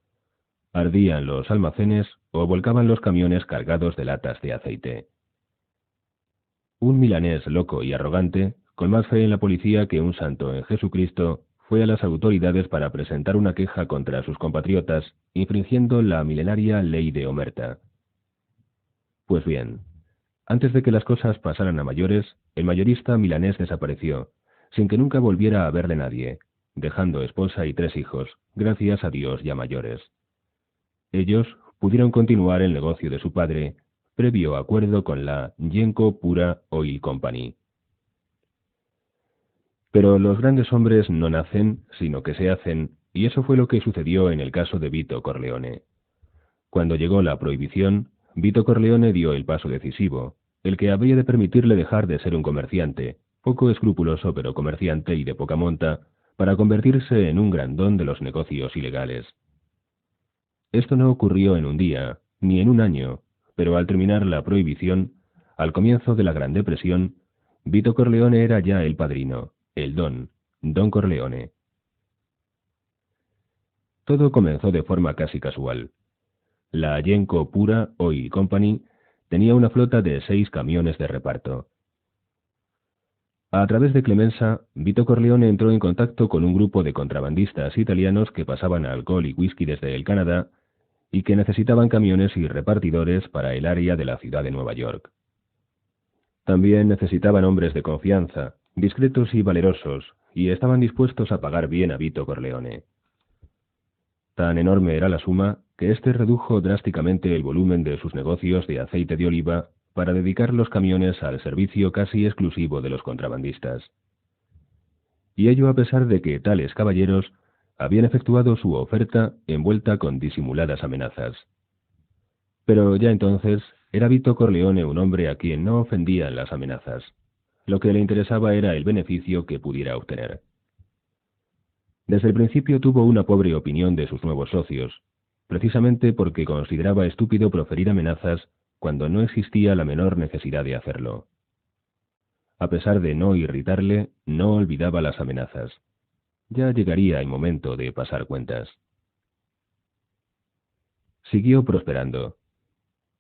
Ardían los almacenes o volcaban los camiones cargados de latas de aceite. Un milanés loco y arrogante, con más fe en la policía que un santo en Jesucristo, fue a las autoridades para presentar una queja contra sus compatriotas, infringiendo la milenaria ley de Omerta. Pues bien, antes de que las cosas pasaran a mayores, el mayorista milanés desapareció, sin que nunca volviera a verle nadie, dejando esposa y 3 hijos, gracias a Dios ya mayores. Ellos pudieron continuar el negocio de su padre, previo acuerdo con la Genco Pura Oil Company. Pero los grandes hombres no nacen, sino que se hacen, y eso fue lo que sucedió en el caso de Vito Corleone. Cuando llegó la prohibición, Vito Corleone dio el paso decisivo, el que habría de permitirle dejar de ser un comerciante, poco escrupuloso pero comerciante y de poca monta, para convertirse en un grandón de los negocios ilegales. Esto no ocurrió en un día, ni en un año, pero al terminar la prohibición, al comienzo de la Gran Depresión, Vito Corleone era ya el padrino, el Don Corleone. Todo comenzó de forma casi casual. La Genco Pura Oil Company tenía una flota de 6 camiones de reparto. A través de Clemenza, Vito Corleone entró en contacto con un grupo de contrabandistas italianos que pasaban alcohol y whisky desde el Canadá y que necesitaban camiones y repartidores para el área de la ciudad de Nueva York. También necesitaban hombres de confianza, discretos y valerosos, y estaban dispuestos a pagar bien a Vito Corleone. Tan enorme era la suma que éste redujo drásticamente el volumen de sus negocios de aceite de oliva para dedicar los camiones al servicio casi exclusivo de los contrabandistas. Y ello a pesar de que tales caballeros habían efectuado su oferta envuelta con disimuladas amenazas. Pero ya entonces era Vito Corleone un hombre a quien no ofendían las amenazas. Lo que le interesaba era el beneficio que pudiera obtener. Desde el principio tuvo una pobre opinión de sus nuevos socios, precisamente porque consideraba estúpido proferir amenazas cuando no existía la menor necesidad de hacerlo. A pesar de no irritarle, no olvidaba las amenazas. Ya llegaría el momento de pasar cuentas. Siguió prosperando.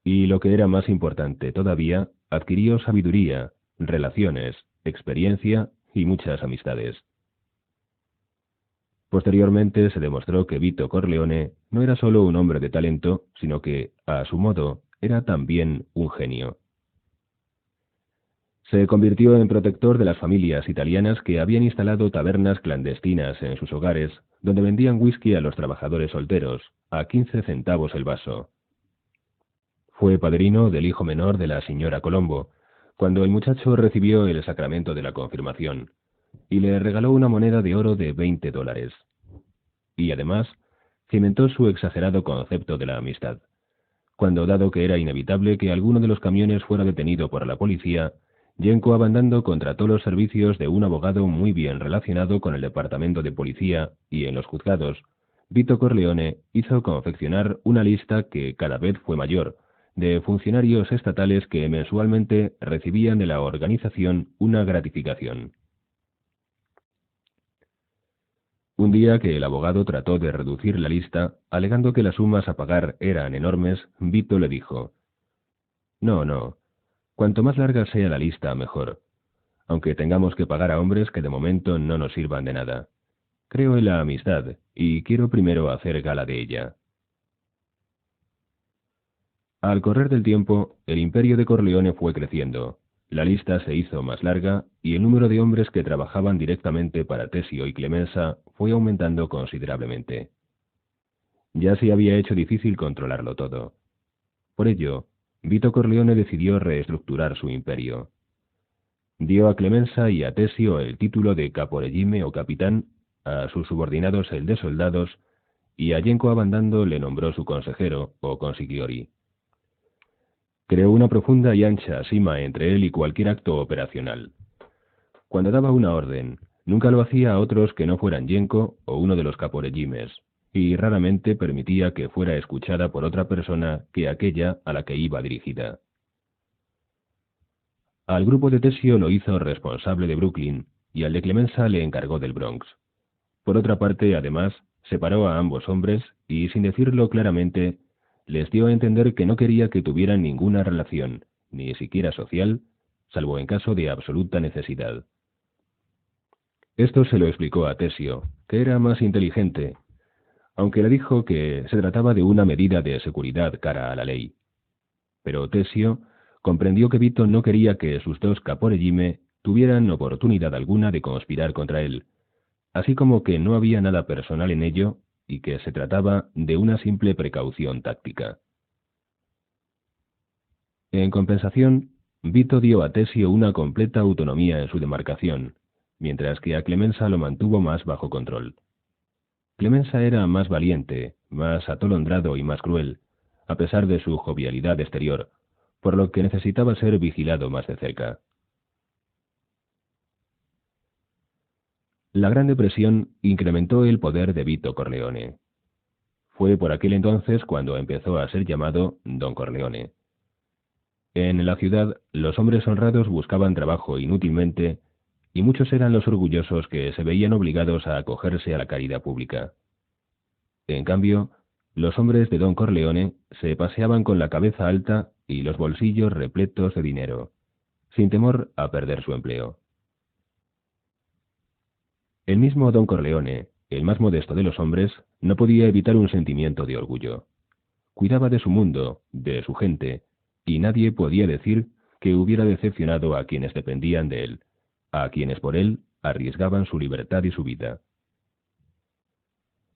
Y lo que era más importante todavía, adquirió sabiduría, relaciones, experiencia y muchas amistades. Posteriormente se demostró que Vito Corleone no era solo un hombre de talento, sino que, a su modo, era también un genio. Se convirtió en protector de las familias italianas que habían instalado tabernas clandestinas en sus hogares, donde vendían whisky a los trabajadores solteros, a 15 centavos el vaso. Fue padrino del hijo menor de la señora Colombo, cuando el muchacho recibió el sacramento de la confirmación, y le regaló una moneda de oro de $20. Y además, cimentó su exagerado concepto de la amistad, cuando, dado que era inevitable que alguno de los camiones fuera detenido por la policía, Genco Abandando contrató los servicios de un abogado muy bien relacionado con el departamento de policía y en los juzgados. Vito Corleone hizo confeccionar una lista que cada vez fue mayor, de funcionarios estatales que mensualmente recibían de la organización una gratificación. Un día que el abogado trató de reducir la lista, alegando que las sumas a pagar eran enormes, Vito le dijo: No, cuanto más larga sea la lista, mejor, aunque tengamos que pagar a hombres que de momento no nos sirvan de nada. Creo en la amistad, y quiero primero hacer gala de ella. Al correr del tiempo, el imperio de Corleone fue creciendo. La lista se hizo más larga y el número de hombres que trabajaban directamente para Tessio y Clemenza fue aumentando considerablemente. Ya se había hecho difícil controlarlo todo. Por ello, Vito Corleone decidió reestructurar su imperio. Dio a Clemenza y a Tesio el título de caporegime o capitán, a sus subordinados el de soldados, y a Genco Abandando le nombró su consejero o consigliori. Creó una profunda y ancha sima entre él y cualquier acto operacional. Cuando daba una orden, nunca lo hacía a otros que no fueran Genco o uno de los caporegimes, y raramente permitía que fuera escuchada por otra persona que aquella a la que iba dirigida. Al grupo de Tesio lo hizo responsable de Brooklyn y al de Clemenza le encargó del Bronx. Por otra parte, además, separó a ambos hombres y, sin decirlo claramente, les dio a entender que no quería que tuvieran ninguna relación, ni siquiera social, salvo en caso de absoluta necesidad. Esto se lo explicó a Tesio, que era más inteligente, aunque le dijo que se trataba de una medida de seguridad cara a la ley. Pero Tesio comprendió que Vito no quería que sus dos caporegime tuvieran oportunidad alguna de conspirar contra él, así como que no había nada personal en ello y que se trataba de una simple precaución táctica. En compensación, Vito dio a Tesio una completa autonomía en su demarcación, mientras que a Clemenza lo mantuvo más bajo control. Clemenza era más valiente, más atolondrado y más cruel, a pesar de su jovialidad exterior, por lo que necesitaba ser vigilado más de cerca. La Gran Depresión incrementó el poder de Vito Corleone. Fue por aquel entonces cuando empezó a ser llamado Don Corleone. En la ciudad, los hombres honrados buscaban trabajo inútilmente y muchos eran los orgullosos que se veían obligados a acogerse a la caridad pública. En cambio, los hombres de Don Corleone se paseaban con la cabeza alta y los bolsillos repletos de dinero, sin temor a perder su empleo. El mismo Don Corleone, el más modesto de los hombres, no podía evitar un sentimiento de orgullo. Cuidaba de su mundo, de su gente, y nadie podía decir que hubiera decepcionado a quienes dependían de él, a quienes por él arriesgaban su libertad y su vida.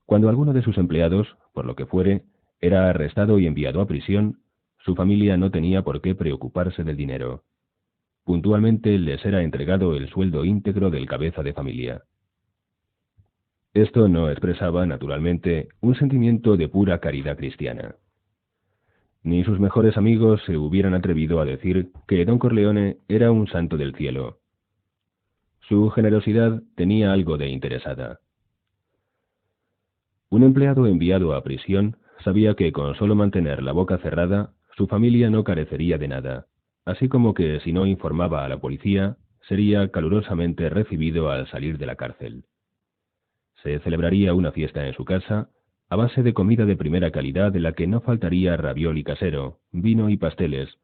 Cuando alguno de sus empleados, por lo que fuere, era arrestado y enviado a prisión, su familia no tenía por qué preocuparse del dinero. Puntualmente les era entregado el sueldo íntegro del cabeza de familia. Esto no expresaba, naturalmente, un sentimiento de pura caridad cristiana. Ni sus mejores amigos se hubieran atrevido a decir que Don Corleone era un santo del cielo. Su generosidad tenía algo de interesada. Un empleado enviado a prisión sabía que con solo mantener la boca cerrada, su familia no carecería de nada, así como que si no informaba a la policía, sería calurosamente recibido al salir de la cárcel. Se celebraría una fiesta en su casa, a base de comida de primera calidad de la que no faltaría ravioli casero, vino y pasteles,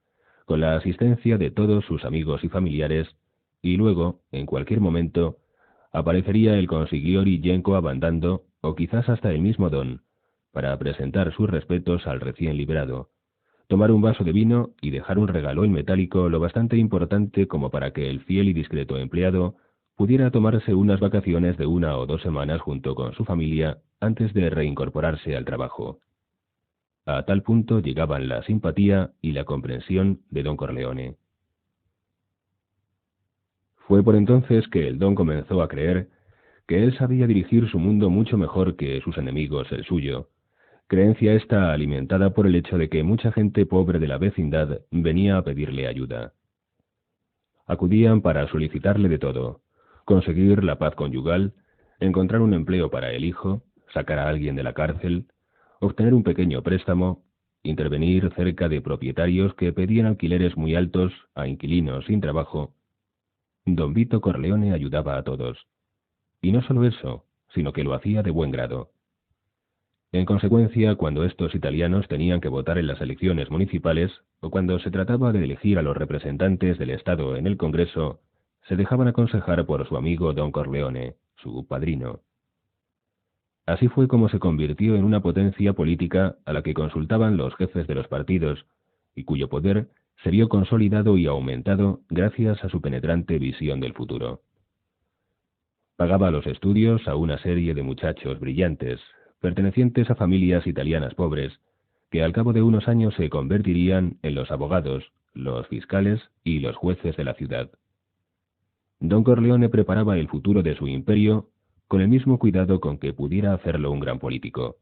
con la asistencia de todos sus amigos y familiares, y luego, en cualquier momento, aparecería el consigliori Genco Abandando, o quizás hasta el mismo Don, para presentar sus respetos al recién liberado, tomar un vaso de vino y dejar un regalo en metálico lo bastante importante como para que el fiel y discreto empleado pudiera tomarse unas vacaciones de 1 o 2 semanas junto con su familia antes de reincorporarse al trabajo. A tal punto llegaban la simpatía y la comprensión de Don Corleone. Fue por entonces que el Don comenzó a creer que él sabía dirigir su mundo mucho mejor que sus enemigos el suyo, creencia esta alimentada por el hecho de que mucha gente pobre de la vecindad venía a pedirle ayuda. Acudían para solicitarle de todo: conseguir la paz conyugal, encontrar un empleo para el hijo, sacar a alguien de la cárcel, obtener un pequeño préstamo, intervenir cerca de propietarios que pedían alquileres muy altos a inquilinos sin trabajo. Don Vito Corleone ayudaba a todos. Y no solo eso, sino que lo hacía de buen grado. En consecuencia, cuando estos italianos tenían que votar en las elecciones municipales, o cuando se trataba de elegir a los representantes del Estado en el Congreso, se dejaban aconsejar por su amigo Don Corleone, su padrino. Así fue como se convirtió en una potencia política a la que consultaban los jefes de los partidos, y cuyo poder se vio consolidado y aumentado gracias a su penetrante visión del futuro. Pagaba los estudios a una serie de muchachos brillantes, pertenecientes a familias italianas pobres, que al cabo de unos años se convertirían en los abogados, los fiscales y los jueces de la ciudad. Don Corleone preparaba el futuro de su imperio con el mismo cuidado con que pudiera hacerlo un gran político.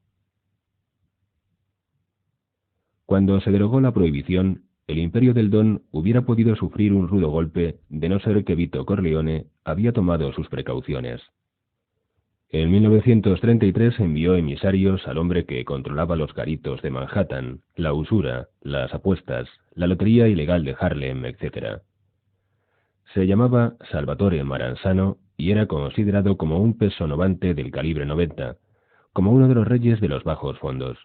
Cuando se derogó la prohibición, el imperio del Don hubiera podido sufrir un rudo golpe de no ser que Vito Corleone había tomado sus precauciones. En 1933 envió emisarios al hombre que controlaba los garitos de Manhattan, la usura, las apuestas, la lotería ilegal de Harlem, etc. Se llamaba Salvatore Maranzano y era considerado como un peso novante del calibre 90, como uno de los reyes de los bajos fondos.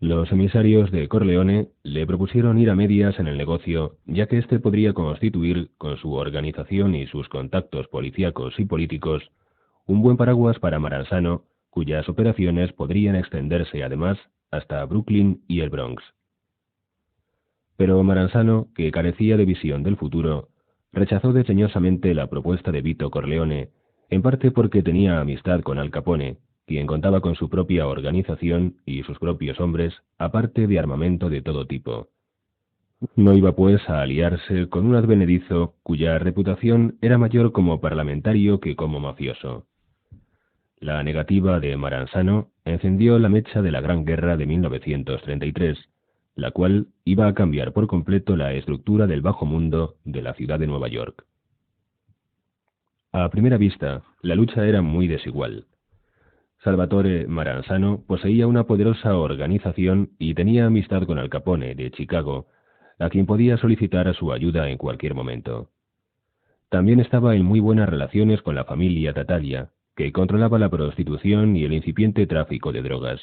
Los emisarios de Corleone le propusieron ir a medias en el negocio, ya que éste podría constituir, con su organización y sus contactos policíacos y políticos, un buen paraguas para Maranzano, cuyas operaciones podrían extenderse además hasta Brooklyn y el Bronx. Pero Maranzano, que carecía de visión del futuro, rechazó desdeñosamente la propuesta de Vito Corleone, en parte porque tenía amistad con Al Capone, quien contaba con su propia organización y sus propios hombres, aparte de armamento de todo tipo. No iba pues a aliarse con un advenedizo cuya reputación era mayor como parlamentario que como mafioso. La negativa de Maranzano encendió la mecha de la Gran Guerra de 1933, la cual iba a cambiar por completo la estructura del bajo mundo de la ciudad de Nueva York. A primera vista, la lucha era muy desigual. Salvatore Maranzano poseía una poderosa organización y tenía amistad con Al Capone de Chicago, a quien podía solicitar su ayuda en cualquier momento. También estaba en muy buenas relaciones con la familia Tattaglia, que controlaba la prostitución y el incipiente tráfico de drogas.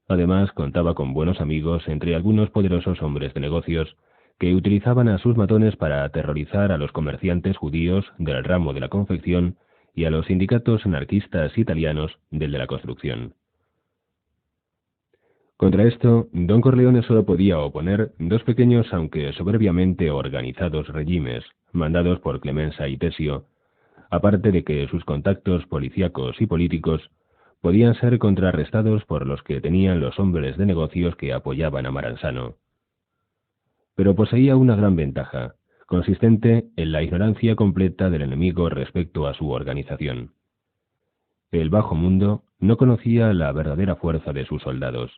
Además, contaba con buenos amigos entre algunos poderosos hombres de negocios que utilizaban a sus matones para aterrorizar a los comerciantes judíos del ramo de la confección y a los sindicatos anarquistas italianos del de la construcción. Contra esto, Don Corleone solo podía oponer dos pequeños aunque soberbiamente organizados regímenes, mandados por Clemenza y Tesio, aparte de que sus contactos policíacos y políticos podían ser contrarrestados por los que tenían los hombres de negocios que apoyaban a Maranzano. Pero poseía una gran ventaja, consistente en la ignorancia completa del enemigo respecto a su organización. El bajo mundo no conocía la verdadera fuerza de sus soldados.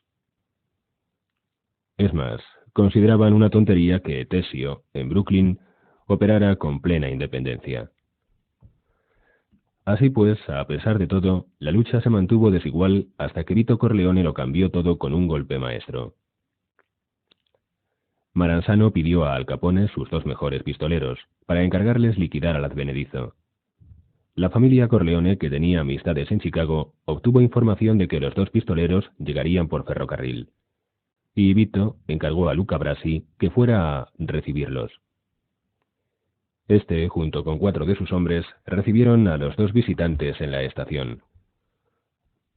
Es más, consideraban una tontería que Tesio, en Brooklyn, operara con plena independencia. Así pues, a pesar de todo, la lucha se mantuvo desigual hasta que Vito Corleone lo cambió todo con un golpe maestro. Maranzano pidió a Al Capone sus dos mejores pistoleros, para encargarles liquidar al advenedizo. La familia Corleone, que tenía amistades en Chicago, obtuvo información de que los dos pistoleros llegarían por ferrocarril, y Vito encargó a Luca Brasi que fuera a recibirlos. Este, junto con 4 de sus hombres, recibieron a los dos visitantes en la estación.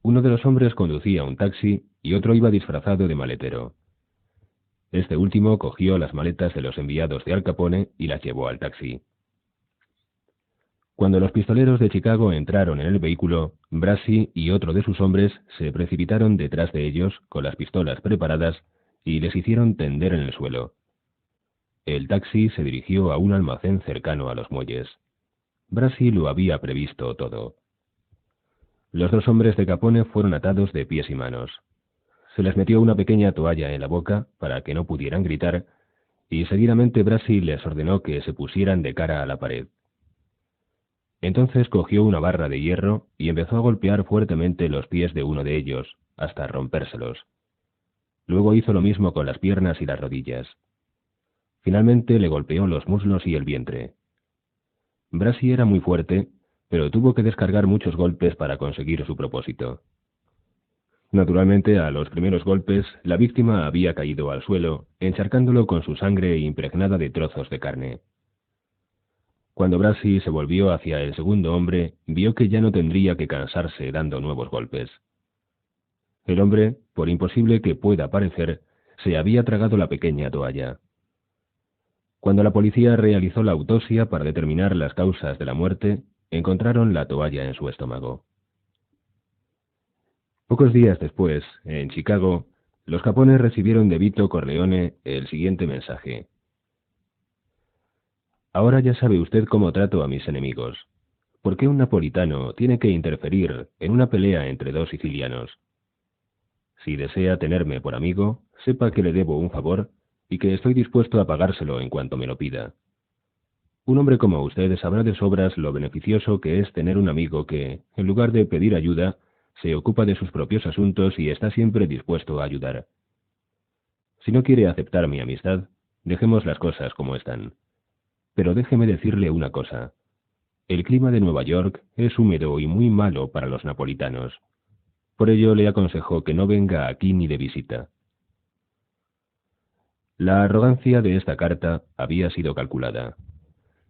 Uno de los hombres conducía un taxi y otro iba disfrazado de maletero. Este último cogió las maletas de los enviados de Al Capone y las llevó al taxi. Cuando los pistoleros de Chicago entraron en el vehículo, Brasi y otro de sus hombres se precipitaron detrás de ellos con las pistolas preparadas y les hicieron tender en el suelo. El taxi se dirigió a un almacén cercano a los muelles. Brasi lo había previsto todo. Los dos hombres de Capone fueron atados de pies y manos. Se les metió una pequeña toalla en la boca para que no pudieran gritar, y seguidamente Brasi les ordenó que se pusieran de cara a la pared. Entonces cogió una barra de hierro y empezó a golpear fuertemente los pies de uno de ellos, hasta rompérselos. Luego hizo lo mismo con las piernas y las rodillas. Finalmente le golpeó los muslos y el vientre. Brasi era muy fuerte, pero tuvo que descargar muchos golpes para conseguir su propósito. Naturalmente, a los primeros golpes, la víctima había caído al suelo, encharcándolo con su sangre impregnada de trozos de carne. Cuando Brasi se volvió hacia el segundo hombre, vio que ya no tendría que cansarse dando nuevos golpes. El hombre, por imposible que pueda parecer, se había tragado la pequeña toalla. Cuando la policía realizó la autopsia para determinar las causas de la muerte, encontraron la toalla en su estómago. Pocos días después, en Chicago, Los Capone recibieron de Vito Corleone el siguiente mensaje. Ahora ya sabe usted cómo trato a mis enemigos. ¿Por qué un napolitano tiene que interferir en una pelea entre dos sicilianos? Si desea tenerme por amigo, sepa que le debo un favor y que estoy dispuesto a pagárselo en cuanto me lo pida. Un hombre como usted sabrá de sobras lo beneficioso que es tener un amigo que, en lugar de pedir ayuda, se ocupa de sus propios asuntos y está siempre dispuesto a ayudar. Si no quiere aceptar mi amistad, dejemos las cosas como están. Pero déjeme decirle una cosa. El clima de Nueva York es húmedo y muy malo para los napolitanos. Por ello le aconsejo que no venga aquí ni de visita. La arrogancia de esta carta había sido calculada.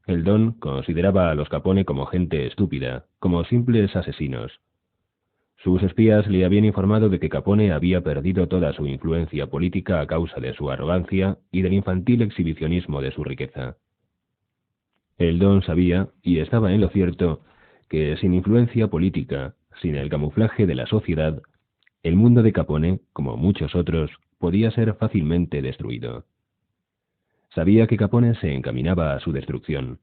El don consideraba a los Capone como gente estúpida, como simples asesinos. Sus espías le habían informado de que Capone había perdido toda su influencia política a causa de su arrogancia y del infantil exhibicionismo de su riqueza. El don sabía, y estaba en lo cierto, que sin influencia política, sin el camuflaje de la sociedad, el mundo de Capone, como muchos otros, podía ser fácilmente destruido. Sabía que Capone se encaminaba a su destrucción,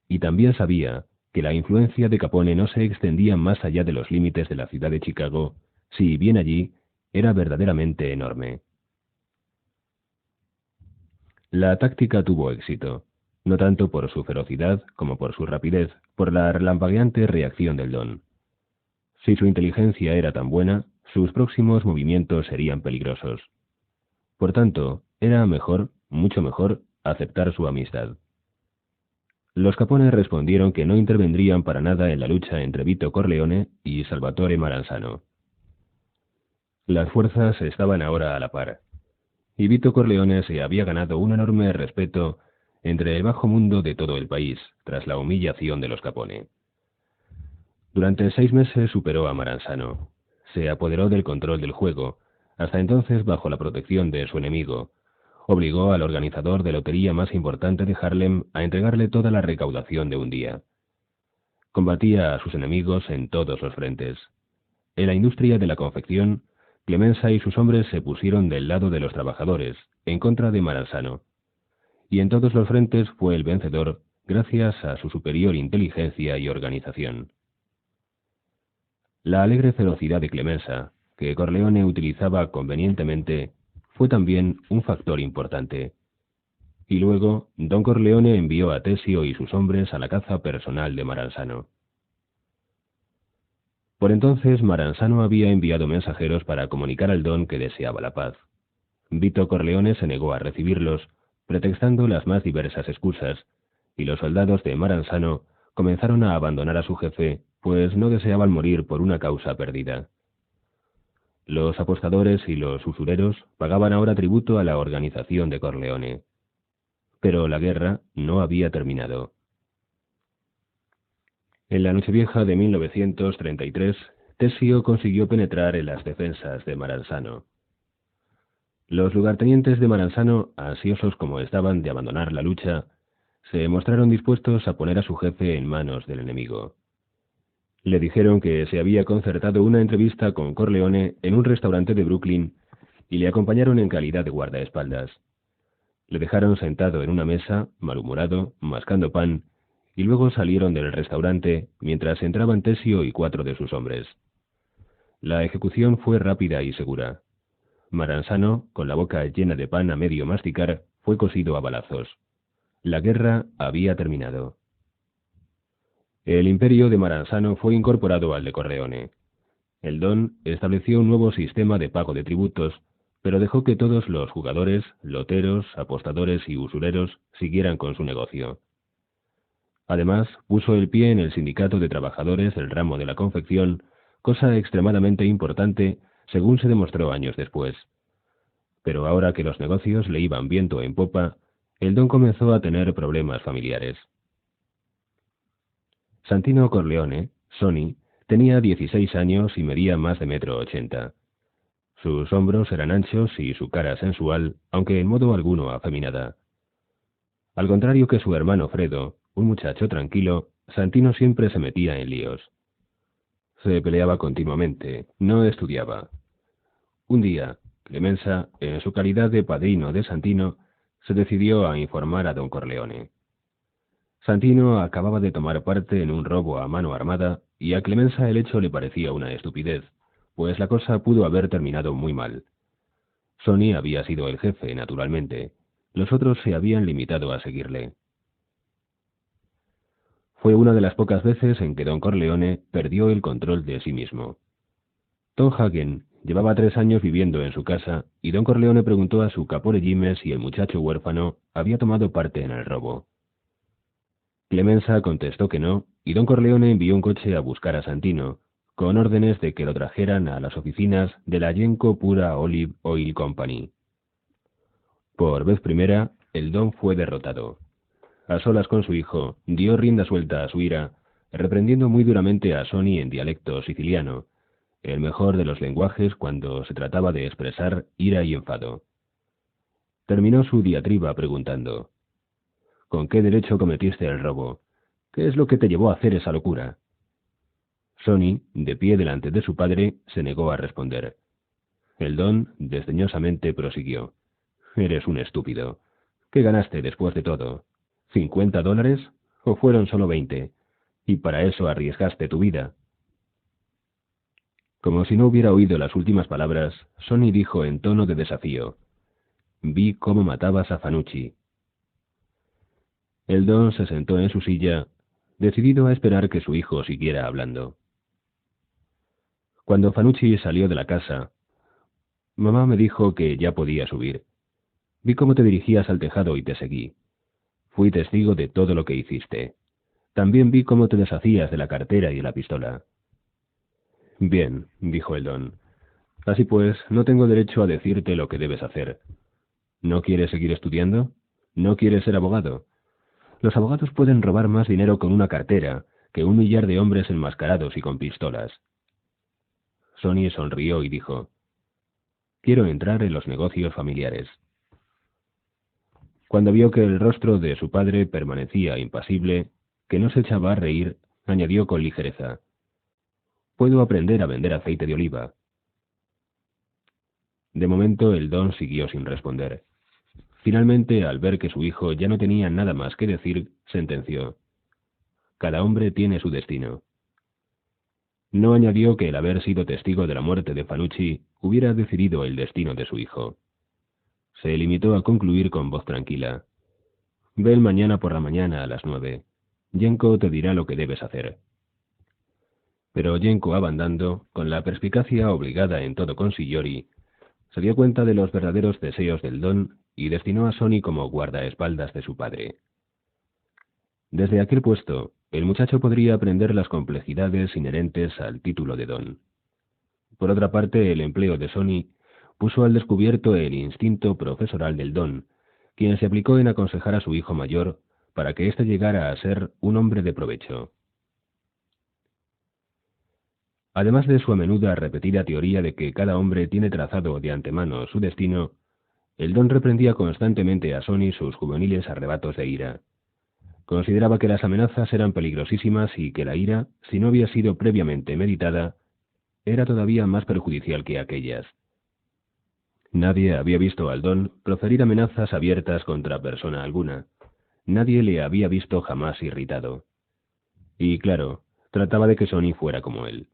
y también sabía que la influencia de Capone no se extendía más allá de los límites de la ciudad de Chicago, si bien allí era verdaderamente enorme. La táctica tuvo éxito, no tanto por su ferocidad como por su rapidez, por la relampagueante reacción del don. Si su inteligencia era tan buena, sus próximos movimientos serían peligrosos. Por tanto, era mejor, mucho mejor, aceptar su amistad. Los Capone respondieron que no intervendrían para nada en la lucha entre Vito Corleone y Salvatore Maranzano. Las fuerzas estaban ahora a la par, y Vito Corleone se había ganado un enorme respeto entre el bajo mundo de todo el país, tras la humillación de los Capone. Durante 6 meses superó a Maranzano, se apoderó del control del juego, hasta entonces bajo la protección de su enemigo. Obligó al organizador de lotería más importante de Harlem a entregarle toda la recaudación de un día. Combatía a sus enemigos en todos los frentes. En la industria de la confección, Clemenza y sus hombres se pusieron del lado de los trabajadores, en contra de Maranzano. Y en todos los frentes fue el vencedor, gracias a su superior inteligencia y organización. La alegre ferocidad de Clemenza, que Corleone utilizaba convenientemente, fue también un factor importante. Y luego, don Corleone envió a Tessio y sus hombres a la caza personal de Maranzano. Por entonces, Maranzano había enviado mensajeros para comunicar al don que deseaba la paz. Vito Corleone se negó a recibirlos, pretextando las más diversas excusas, y los soldados de Maranzano comenzaron a abandonar a su jefe, pues no deseaban morir por una causa perdida. Los apostadores y los usureros pagaban ahora tributo a la organización de Corleone. Pero la guerra no había terminado. En la Nochevieja de 1933, Tessio consiguió penetrar en las defensas de Maranzano. Los lugartenientes de Maranzano, ansiosos como estaban de abandonar la lucha, se mostraron dispuestos a poner a su jefe en manos del enemigo. Le dijeron que se había concertado una entrevista con Corleone en un restaurante de Brooklyn y le acompañaron en calidad de guardaespaldas. Le dejaron sentado en una mesa, malhumorado, mascando pan, y luego salieron del restaurante mientras entraban Tessio y 4 de sus hombres. La ejecución fue rápida y segura. Maranzano, con la boca llena de pan a medio masticar, fue cosido a balazos. La guerra había terminado. El imperio de Maranzano fue incorporado al de Corleone. El don estableció un nuevo sistema de pago de tributos, pero dejó que todos los jugadores, loteros, apostadores y usureros siguieran con su negocio. Además, puso el pie en el sindicato de trabajadores del ramo de la confección, cosa extremadamente importante, según se demostró años después. Pero ahora que los negocios le iban viento en popa, el don comenzó a tener problemas familiares. Santino Corleone, Sonny, tenía 16 años y medía más de 1,80 m. Sus hombros eran anchos y su cara sensual, aunque en modo alguno afeminada. Al contrario que su hermano Fredo, un muchacho tranquilo, Santino siempre se metía en líos. Se peleaba continuamente, no estudiaba. Un día, Clemenza, en su calidad de padrino de Santino, se decidió a informar a don Corleone. Santino acababa de tomar parte en un robo a mano armada y a Clemenza el hecho le parecía una estupidez, pues la cosa pudo haber terminado muy mal. Sonny había sido el jefe, naturalmente. Los otros se habían limitado a seguirle. Fue una de las pocas veces en que don Corleone perdió el control de sí mismo. Tom Hagen llevaba 3 años viviendo en su casa y don Corleone preguntó a su caporegime si el muchacho huérfano había tomado parte en el robo. Clemenza contestó que no, y don Corleone envió un coche a buscar a Santino, con órdenes de que lo trajeran a las oficinas de la Genco Pura Olive Oil Company. Por vez primera, el don fue derrotado. A solas con su hijo, dio rienda suelta a su ira, reprendiendo muy duramente a Sonny en dialecto siciliano, el mejor de los lenguajes cuando se trataba de expresar ira y enfado. Terminó su diatriba preguntando: ¿con qué derecho cometiste el robo? ¿Qué es lo que te llevó a hacer esa locura? Sonny, de pie delante de su padre, se negó a responder. El don desdeñosamente prosiguió: eres un estúpido. ¿Qué ganaste después de todo? ¿$50? ¿O fueron solo 20? Y para eso arriesgaste tu vida. Como si no hubiera oído las últimas palabras, Sonny dijo en tono de desafío: vi cómo matabas a Fanucci. El don se sentó en su silla, decidido a esperar que su hijo siguiera hablando. Cuando Fanucci salió de la casa, mamá me dijo que ya podía subir. Vi cómo te dirigías al tejado y te seguí. Fui testigo de todo lo que hiciste. También vi cómo te deshacías de la cartera y de la pistola. Bien, dijo el don. Así pues, no tengo derecho a decirte lo que debes hacer. ¿No quieres seguir estudiando? ¿No quieres ser abogado? Los abogados pueden robar más dinero con una cartera que 1 millar de hombres enmascarados y con pistolas. Sonny sonrió y dijo: quiero entrar en los negocios familiares. Cuando vio que el rostro de su padre permanecía impasible, que no se echaba a reír, añadió con ligereza: puedo aprender a vender aceite de oliva. De momento el don siguió sin responder. Finalmente, al ver que su hijo ya no tenía nada más que decir, sentenció: cada hombre tiene su destino. No añadió que el haber sido testigo de la muerte de Fanucci hubiera decidido el destino de su hijo. Se limitó a concluir con voz tranquila: ven mañana por la mañana a las 9. Genco te dirá lo que debes hacer. Pero Genco, abandando, con la perspicacia obligada en todo consigliori, se dio cuenta de los verdaderos deseos del don y destinó a Sonny como guardaespaldas de su padre. Desde aquel puesto, el muchacho podría aprender las complejidades inherentes al título de don. Por otra parte, el empleo de Sonny puso al descubierto el instinto profesoral del don, quien se aplicó en aconsejar a su hijo mayor para que éste llegara a ser un hombre de provecho. Además de su a menudo repetida teoría de que cada hombre tiene trazado de antemano su destino, el don reprendía constantemente a Sonny sus juveniles arrebatos de ira. Consideraba que las amenazas eran peligrosísimas y que la ira, si no había sido previamente meditada, era todavía más perjudicial que aquellas. Nadie había visto al don proferir amenazas abiertas contra persona alguna. Nadie le había visto jamás irritado. Y claro, trataba de que Sonny fuera como él.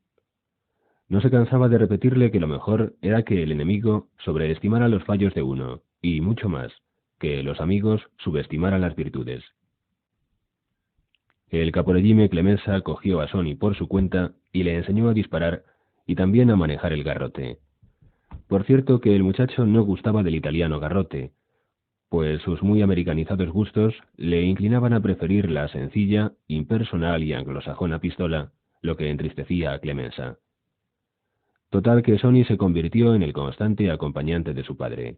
No se cansaba de repetirle que lo mejor era que el enemigo sobreestimara los fallos de uno, y mucho más, que los amigos subestimaran las virtudes. El caporegime Clemenza cogió a Sonny por su cuenta y le enseñó a disparar y también a manejar el garrote. Por cierto que el muchacho no gustaba del italiano garrote, pues sus muy americanizados gustos le inclinaban a preferir la sencilla, impersonal y anglosajona pistola, lo que entristecía a Clemenza. Total que Sonny se convirtió en el constante acompañante de su padre.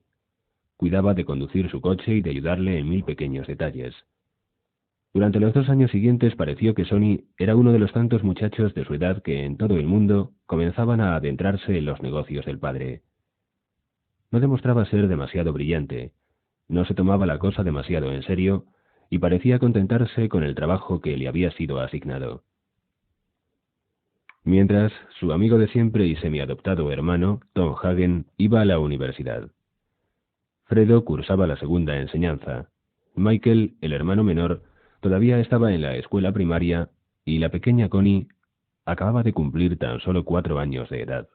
Cuidaba de conducir su coche y de ayudarle en 1000 pequeños detalles. Durante los 2 años siguientes pareció que Sonny era uno de los tantos muchachos de su edad que en todo el mundo comenzaban a adentrarse en los negocios del padre. No demostraba ser demasiado brillante, no se tomaba la cosa demasiado en serio y parecía contentarse con el trabajo que le había sido asignado. mientras su amigo de siempre y semiadoptado hermano, Tom Hagen, iba a la universidad. Fredo cursaba la segunda enseñanza. Michael, el hermano menor, todavía estaba en la escuela primaria y la pequeña Connie acababa de cumplir tan solo 4 años de edad.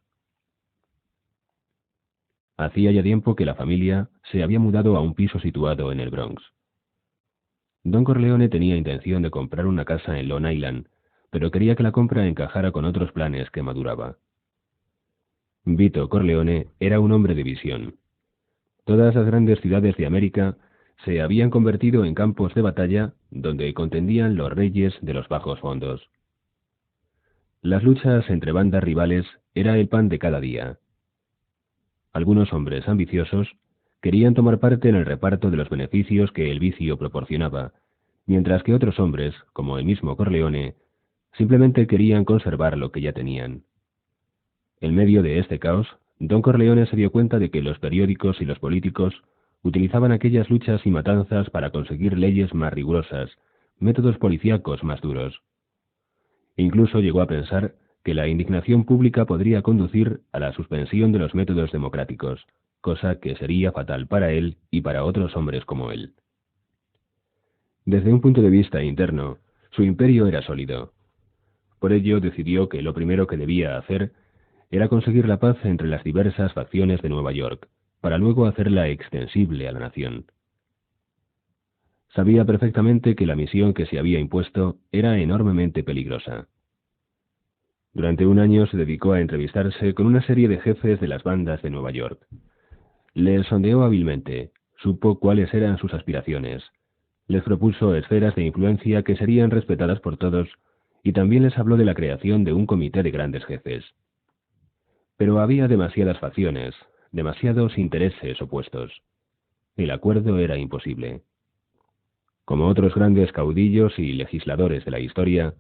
Hacía ya tiempo que la familia se había mudado a un piso situado en el Bronx. Don Corleone tenía intención de comprar una casa en Long Island, pero quería que la compra encajara con otros planes que maduraba. Vito Corleone era un hombre de visión. Todas las grandes ciudades de América se habían convertido en campos de batalla donde contendían los reyes de los bajos fondos. Las luchas entre bandas rivales era el pan de cada día. Algunos hombres ambiciosos querían tomar parte en el reparto de los beneficios que el vicio proporcionaba, mientras que otros hombres, como el mismo Corleone, simplemente querían conservar lo que ya tenían. En medio de este caos, Don Corleone se dio cuenta de que los periódicos y los políticos utilizaban aquellas luchas y matanzas para conseguir leyes más rigurosas, métodos policíacos más duros. Incluso llegó a pensar que la indignación pública podría conducir a la suspensión de los métodos democráticos, cosa que sería fatal para él y para otros hombres como él. Desde un punto de vista interno, su imperio era sólido. Por ello decidió que lo primero que debía hacer era conseguir la paz entre las diversas facciones de Nueva York, para luego hacerla extensible a la nación. Sabía perfectamente que la misión que se había impuesto era enormemente peligrosa. Durante un año se dedicó a entrevistarse con una serie de jefes de las bandas de Nueva York. Les sondeó hábilmente, supo cuáles eran sus aspiraciones, les propuso esferas de influencia que serían respetadas por todos y también les habló de la creación de un comité de grandes jefes. Pero había demasiadas facciones, demasiados intereses opuestos. El acuerdo era imposible. Como otros grandes caudillos y legisladores de la historia,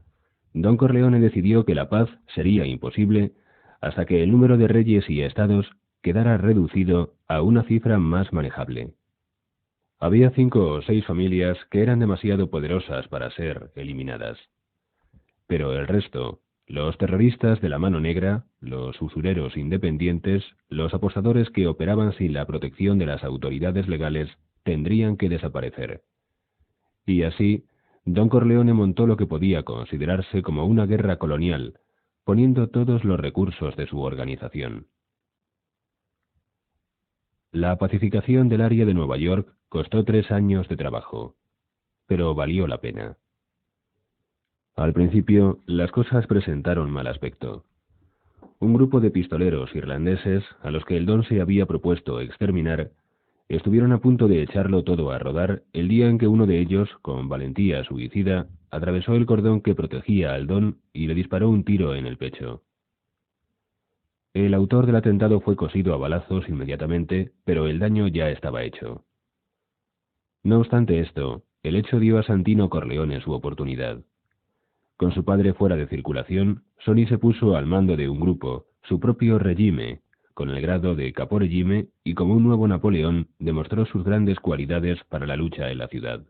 Don Corleone decidió que la paz sería imposible hasta que el número de reyes y estados quedara reducido a una cifra más manejable. Había 5 o 6 familias que eran demasiado poderosas para ser eliminadas. Pero el resto, los terroristas de la mano negra, los usureros independientes, los apostadores que operaban sin la protección de las autoridades legales, tendrían que desaparecer. Y así, Don Corleone montó lo que podía considerarse como una guerra colonial, poniendo todos los recursos de su organización. La pacificación del área de Nueva York costó 3 años de trabajo, pero valió la pena. Al principio, las cosas presentaron mal aspecto. Un grupo de pistoleros irlandeses, a los que el Don se había propuesto exterminar, estuvieron a punto de echarlo todo a rodar el día en que uno de ellos, con valentía suicida, atravesó el cordón que protegía al Don y le disparó un tiro en el pecho. El autor del atentado fue cosido a balazos inmediatamente, pero el daño ya estaba hecho. No obstante esto, el hecho dio a Santino Corleone su oportunidad. Con su padre fuera de circulación, Sonny se puso al mando de un grupo, su propio regime, con el grado de caporegime, y como un nuevo Napoleón demostró sus grandes cualidades para la lucha en la ciudad.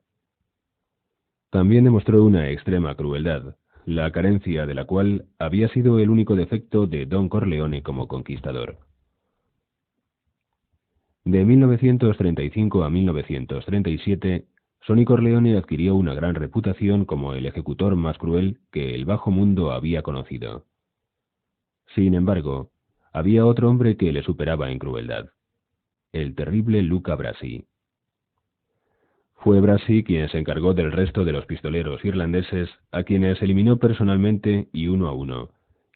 También demostró una extrema crueldad, la carencia de la cual había sido el único defecto de Don Corleone como conquistador. De 1935 a 1937, Sonny Corleone adquirió una gran reputación como el ejecutor más cruel que el bajo mundo había conocido. Sin embargo, había otro hombre que le superaba en crueldad: el terrible Luca Brasi. Fue Brasi quien se encargó del resto de los pistoleros irlandeses, a quienes eliminó personalmente y uno a uno,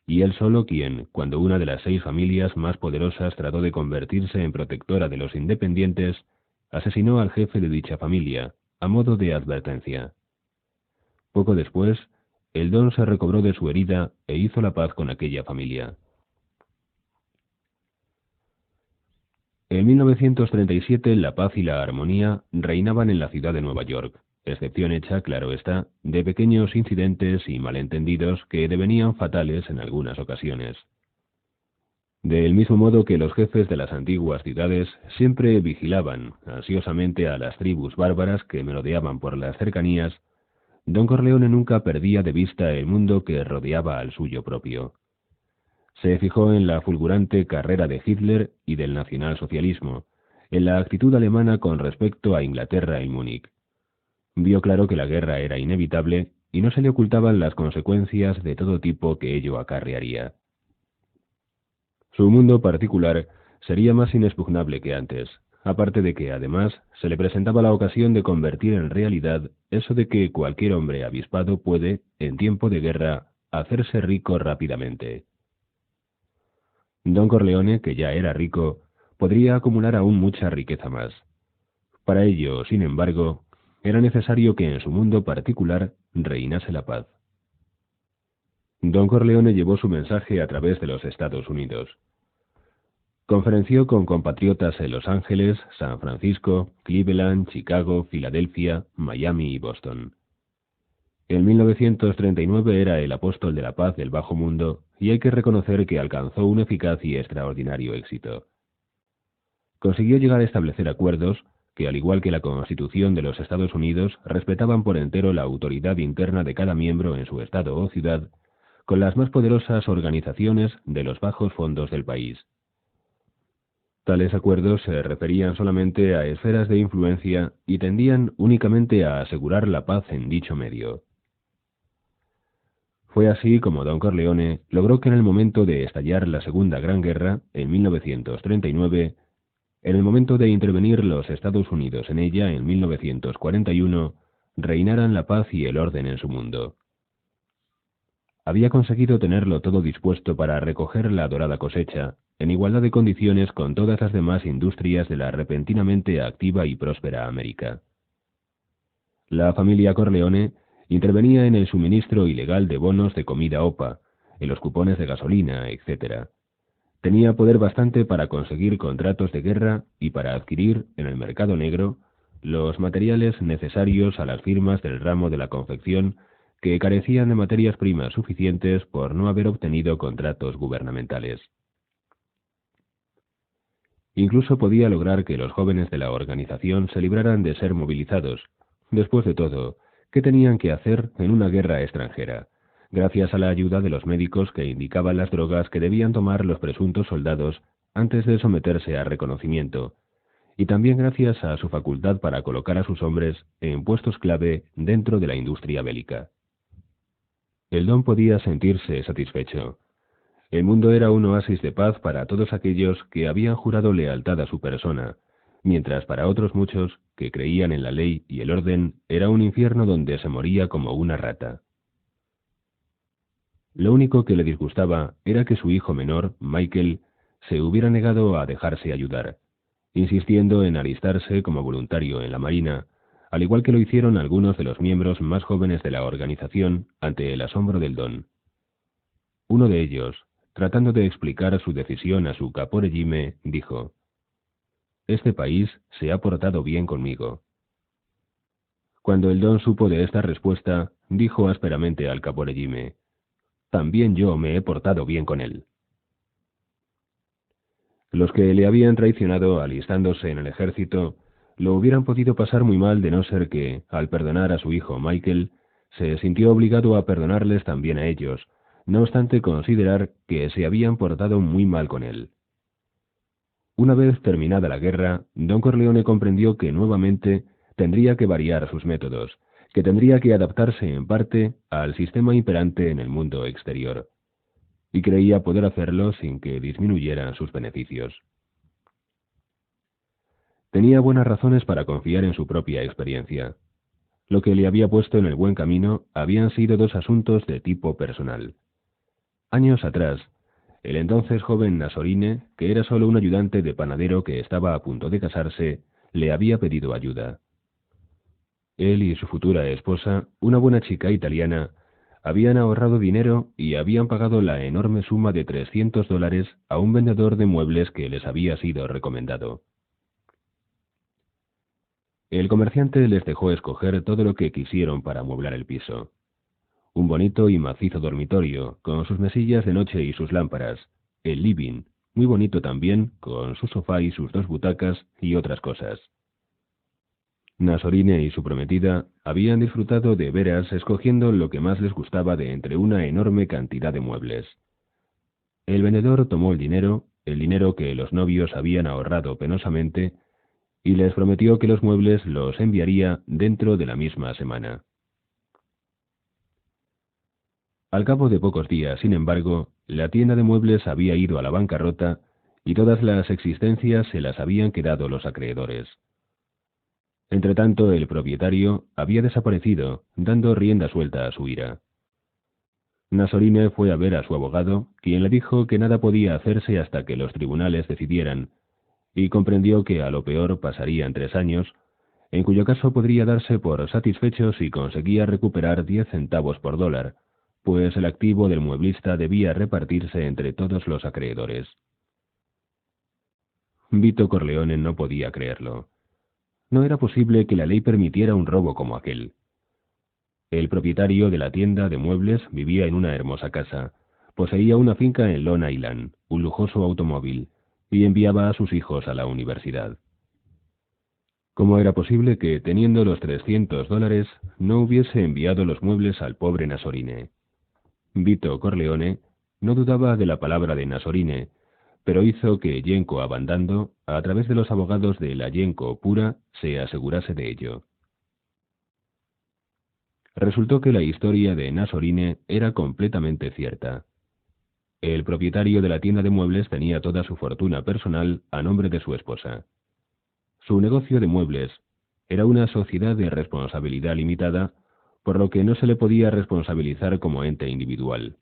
y él solo quien, cuando una de las 6 familias más poderosas trató de convertirse en protectora de los independientes, asesinó al jefe de dicha familia, a modo de advertencia. Poco después, el Don se recobró de su herida e hizo la paz con aquella familia. En 1937 la paz y la armonía reinaban en la ciudad de Nueva York, excepción hecha, claro está, de pequeños incidentes y malentendidos que devenían fatales en algunas ocasiones. Del mismo modo que los jefes de las antiguas ciudades siempre vigilaban ansiosamente a las tribus bárbaras que merodeaban por las cercanías, Don Corleone nunca perdía de vista el mundo que rodeaba al suyo propio. Se fijó en la fulgurante carrera de Hitler y del nacionalsocialismo, en la actitud alemana con respecto a Inglaterra y Múnich. Vio claro que la guerra era inevitable y no se le ocultaban las consecuencias de todo tipo que ello acarrearía. Su mundo particular sería más inexpugnable que antes, aparte de que, además, se le presentaba la ocasión de convertir en realidad eso de que cualquier hombre avispado puede, en tiempo de guerra, hacerse rico rápidamente. Don Corleone, que ya era rico, podría acumular aún mucha riqueza más. Para ello, sin embargo, era necesario que en su mundo particular reinase la paz. Don Corleone llevó su mensaje a través de los Estados Unidos. Conferenció con compatriotas en Los Ángeles, San Francisco, Cleveland, Chicago, Filadelfia, Miami y Boston. En 1939 era el apóstol de la paz del Bajo Mundo y hay que reconocer que alcanzó un eficaz y extraordinario éxito. Consiguió llegar a establecer acuerdos que, al igual que la Constitución de los Estados Unidos, respetaban por entero la autoridad interna de cada miembro en su estado o ciudad, con las más poderosas organizaciones de los bajos fondos del país. Tales acuerdos se referían solamente a esferas de influencia y tendían únicamente a asegurar la paz en dicho medio. Fue así como Don Corleone logró que en el momento de estallar la Segunda Gran Guerra, en 1939, en el momento de intervenir los Estados Unidos en ella, en 1941, reinaran la paz y el orden en su mundo. Había conseguido tenerlo todo dispuesto para recoger la dorada cosecha, en igualdad de condiciones con todas las demás industrias de la repentinamente activa y próspera América. La familia Corleone intervenía en el suministro ilegal de bonos de comida OPA, en los cupones de gasolina, etc. Tenía poder bastante para conseguir contratos de guerra y para adquirir, en el mercado negro, los materiales necesarios a las firmas del ramo de la confección que carecían de materias primas suficientes por no haber obtenido contratos gubernamentales. Incluso podía lograr que los jóvenes de la organización se libraran de ser movilizados. Después de todo, ¿qué tenían que hacer en una guerra extranjera? Gracias a la ayuda de los médicos que indicaban las drogas que debían tomar los presuntos soldados antes de someterse a reconocimiento, y también gracias a su facultad para colocar a sus hombres en puestos clave dentro de la industria bélica. El don podía sentirse satisfecho. El mundo era un oasis de paz para todos aquellos que habían jurado lealtad a su persona, mientras para otros muchos, que creían en la ley y el orden, era un infierno donde se moría como una rata. Lo único que le disgustaba era que su hijo menor, Michael, se hubiera negado a dejarse ayudar, insistiendo en alistarse como voluntario en la Marina, al igual que lo hicieron algunos de los miembros más jóvenes de la organización ante el asombro del don. Uno de ellos, tratando de explicar su decisión a su caporegime, dijo: «Este país se ha portado bien conmigo». Cuando el don supo de esta respuesta, dijo ásperamente al caporegime: «También yo me he portado bien con él». Los que le habían traicionado alistándose en el ejército lo hubieran podido pasar muy mal de no ser que, al perdonar a su hijo Michael, se sintió obligado a perdonarles también a ellos, no obstante considerar que se habían portado muy mal con él. Una vez terminada la guerra, Don Corleone comprendió que nuevamente tendría que variar sus métodos, que tendría que adaptarse en parte al sistema imperante en el mundo exterior, y creía poder hacerlo sin que disminuyeran sus beneficios. Tenía buenas razones para confiar en su propia experiencia. Lo que le había puesto en el buen camino habían sido dos asuntos de tipo personal. Años atrás, el entonces joven Nasorine, que era solo un ayudante de panadero que estaba a punto de casarse, le había pedido ayuda. Él y su futura esposa, una buena chica italiana, habían ahorrado dinero y habían pagado la enorme suma de $300 a un vendedor de muebles que les había sido recomendado. El comerciante les dejó escoger todo lo que quisieron para amueblar el piso. Un bonito y macizo dormitorio, con sus mesillas de noche y sus lámparas. El living, muy bonito también, con su sofá y sus dos butacas y otras cosas. Nasorine y su prometida habían disfrutado de veras escogiendo lo que más les gustaba de entre una enorme cantidad de muebles. El vendedor tomó el dinero que los novios habían ahorrado penosamente, y les prometió que los muebles los enviaría dentro de la misma semana. Al cabo de pocos días, sin embargo, la tienda de muebles había ido a la bancarrota y todas las existencias se las habían quedado los acreedores. Entretanto, el propietario había desaparecido, dando rienda suelta a su ira. Nasorine fue a ver a su abogado, quien le dijo que nada podía hacerse hasta que los tribunales decidieran, y comprendió que a lo peor pasarían 3 años, en cuyo caso podría darse por satisfecho si conseguía recuperar 10 centavos por dólar, pues el activo del mueblista debía repartirse entre todos los acreedores. Vito Corleone no podía creerlo. No era posible que la ley permitiera un robo como aquel. El propietario de la tienda de muebles vivía en una hermosa casa, poseía una finca en Long Island, un lujoso automóvil, y enviaba a sus hijos a la universidad. ¿Cómo era posible que, teniendo los $300, no hubiese enviado los muebles al pobre Nasorine? Vito Corleone no dudaba de la palabra de Nasorine, pero hizo que Yenko Abandando, a través de los abogados de la Yenko Pura, se asegurase de ello. Resultó que la historia de Nasorine era completamente cierta. El propietario de la tienda de muebles tenía toda su fortuna personal a nombre de su esposa. Su negocio de muebles era una sociedad de responsabilidad limitada, por lo que no se le podía responsabilizar como ente individual.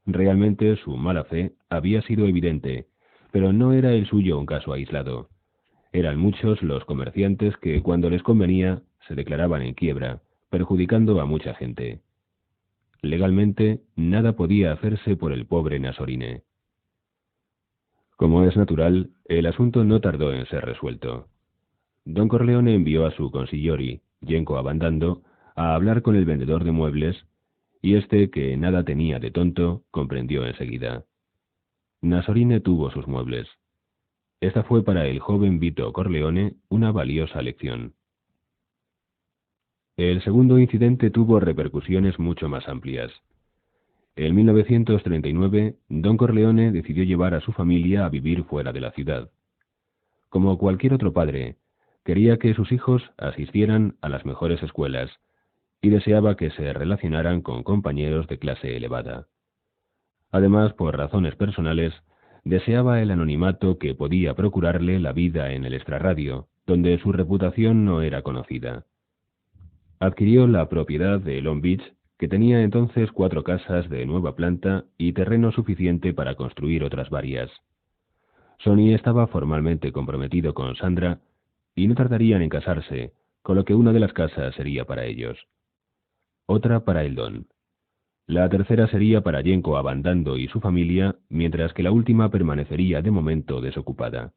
Realmente su mala fe había sido evidente, pero no era el suyo un caso aislado. Eran muchos los comerciantes que, cuando les convenía, se declaraban en quiebra, perjudicando a mucha gente. Legalmente, nada podía hacerse por el pobre Nasorine. Como es natural, el asunto no tardó en ser resuelto. Don Corleone envió a su consigliori, Yenko Abandando, a hablar con el vendedor de muebles, y este, que nada tenía de tonto, comprendió enseguida. Nasorine tuvo sus muebles. Esta fue para el joven Vito Corleone una valiosa lección. El segundo incidente tuvo repercusiones mucho más amplias. En 1939, Don Corleone decidió llevar a su familia a vivir fuera de la ciudad. Como cualquier otro padre, quería que sus hijos asistieran a las mejores escuelas y deseaba que se relacionaran con compañeros de clase elevada. Además, por razones personales, deseaba el anonimato que podía procurarle la vida en el extrarradio, donde su reputación no era conocida. Adquirió la propiedad de Long Beach, que tenía entonces 4 casas de nueva planta y terreno suficiente para construir otras varias. Sonny estaba formalmente comprometido con Sandra y no tardarían en casarse, con lo que una de las casas sería para ellos. Otra para el Don. La tercera sería para Yenko Abandando y su familia, mientras que la última permanecería de momento desocupada.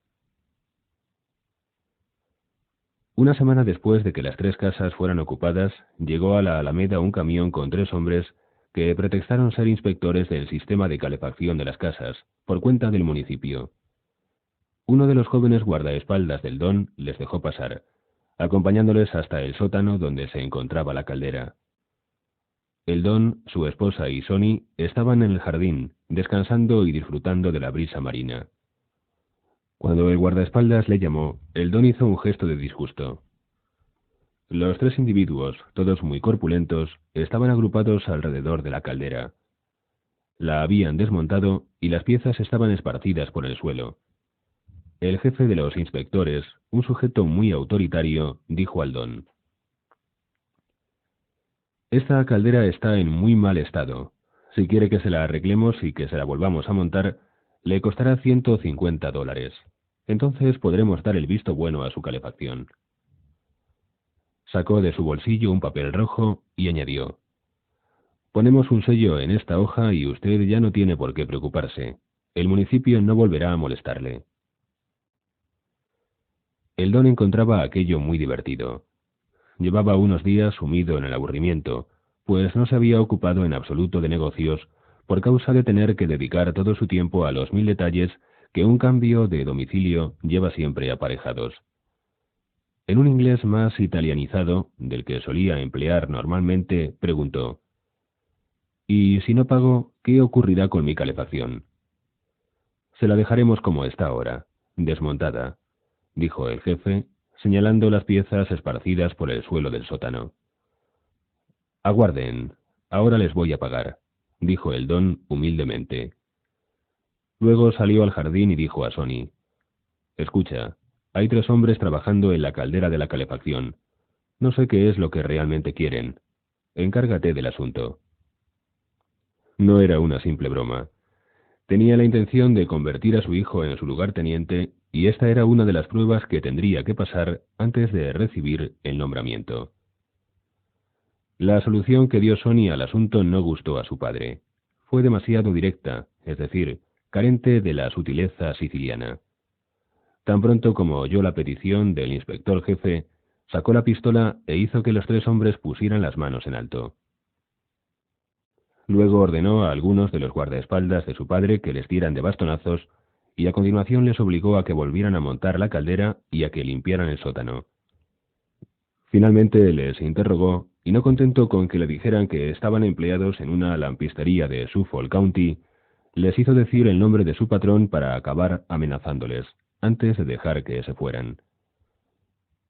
Una semana después de que las 3 casas fueran ocupadas, llegó a la Alameda un camión con 3 hombres que pretextaron ser inspectores del sistema de calefacción de las casas, por cuenta del municipio. Uno de los jóvenes guardaespaldas del Don les dejó pasar, acompañándoles hasta el sótano donde se encontraba la caldera. El Don, su esposa y Sonny estaban en el jardín, descansando y disfrutando de la brisa marina. Cuando el guardaespaldas le llamó, el Don hizo un gesto de disgusto. Los 3 individuos, todos muy corpulentos, estaban agrupados alrededor de la caldera. La habían desmontado y las piezas estaban esparcidas por el suelo. El jefe de los inspectores, un sujeto muy autoritario, dijo al Don: «Esta caldera está en muy mal estado. Si quiere que se la arreglemos y que se la volvamos a montar, le costará $150. Entonces podremos dar el visto bueno a su calefacción». Sacó de su bolsillo un papel rojo y añadió: «Ponemos un sello en esta hoja y usted ya no tiene por qué preocuparse. El municipio no volverá a molestarle». El Don encontraba aquello muy divertido. Llevaba unos días sumido en el aburrimiento, pues no se había ocupado en absoluto de negocios por causa de tener que dedicar todo su tiempo a los 1000 detalles que un cambio de domicilio lleva siempre aparejados. En un inglés más italianizado, del que solía emplear normalmente, preguntó: «¿Y si no pago, qué ocurrirá con mi calefacción?». Se la dejaremos como está ahora, desmontada, dijo el jefe, señalando las piezas esparcidas por el suelo del sótano. Aguarden, ahora les voy a pagar, dijo el don humildemente. Luego salió al jardín y dijo a Sonny: Escucha, hay 3 hombres trabajando en la caldera de la calefacción. No sé qué es lo que realmente quieren. Encárgate del asunto. No era una simple broma. Tenía la intención de convertir a su hijo en su lugarteniente, y esta era una de las pruebas que tendría que pasar antes de recibir el nombramiento. La solución que dio Sonny al asunto no gustó a su padre. Fue demasiado directa, es decir, carente de la sutileza siciliana. Tan pronto como oyó la petición del inspector jefe, sacó la pistola e hizo que los 3 hombres pusieran las manos en alto. Luego ordenó a algunos de los guardaespaldas de su padre que les dieran de bastonazos, y a continuación les obligó a que volvieran a montar la caldera y a que limpiaran el sótano. Finalmente les interrogó, y no contento con que le dijeran que estaban empleados en una lampistería de Suffolk County, les hizo decir el nombre de su patrón para acabar amenazándoles, antes de dejar que se fueran.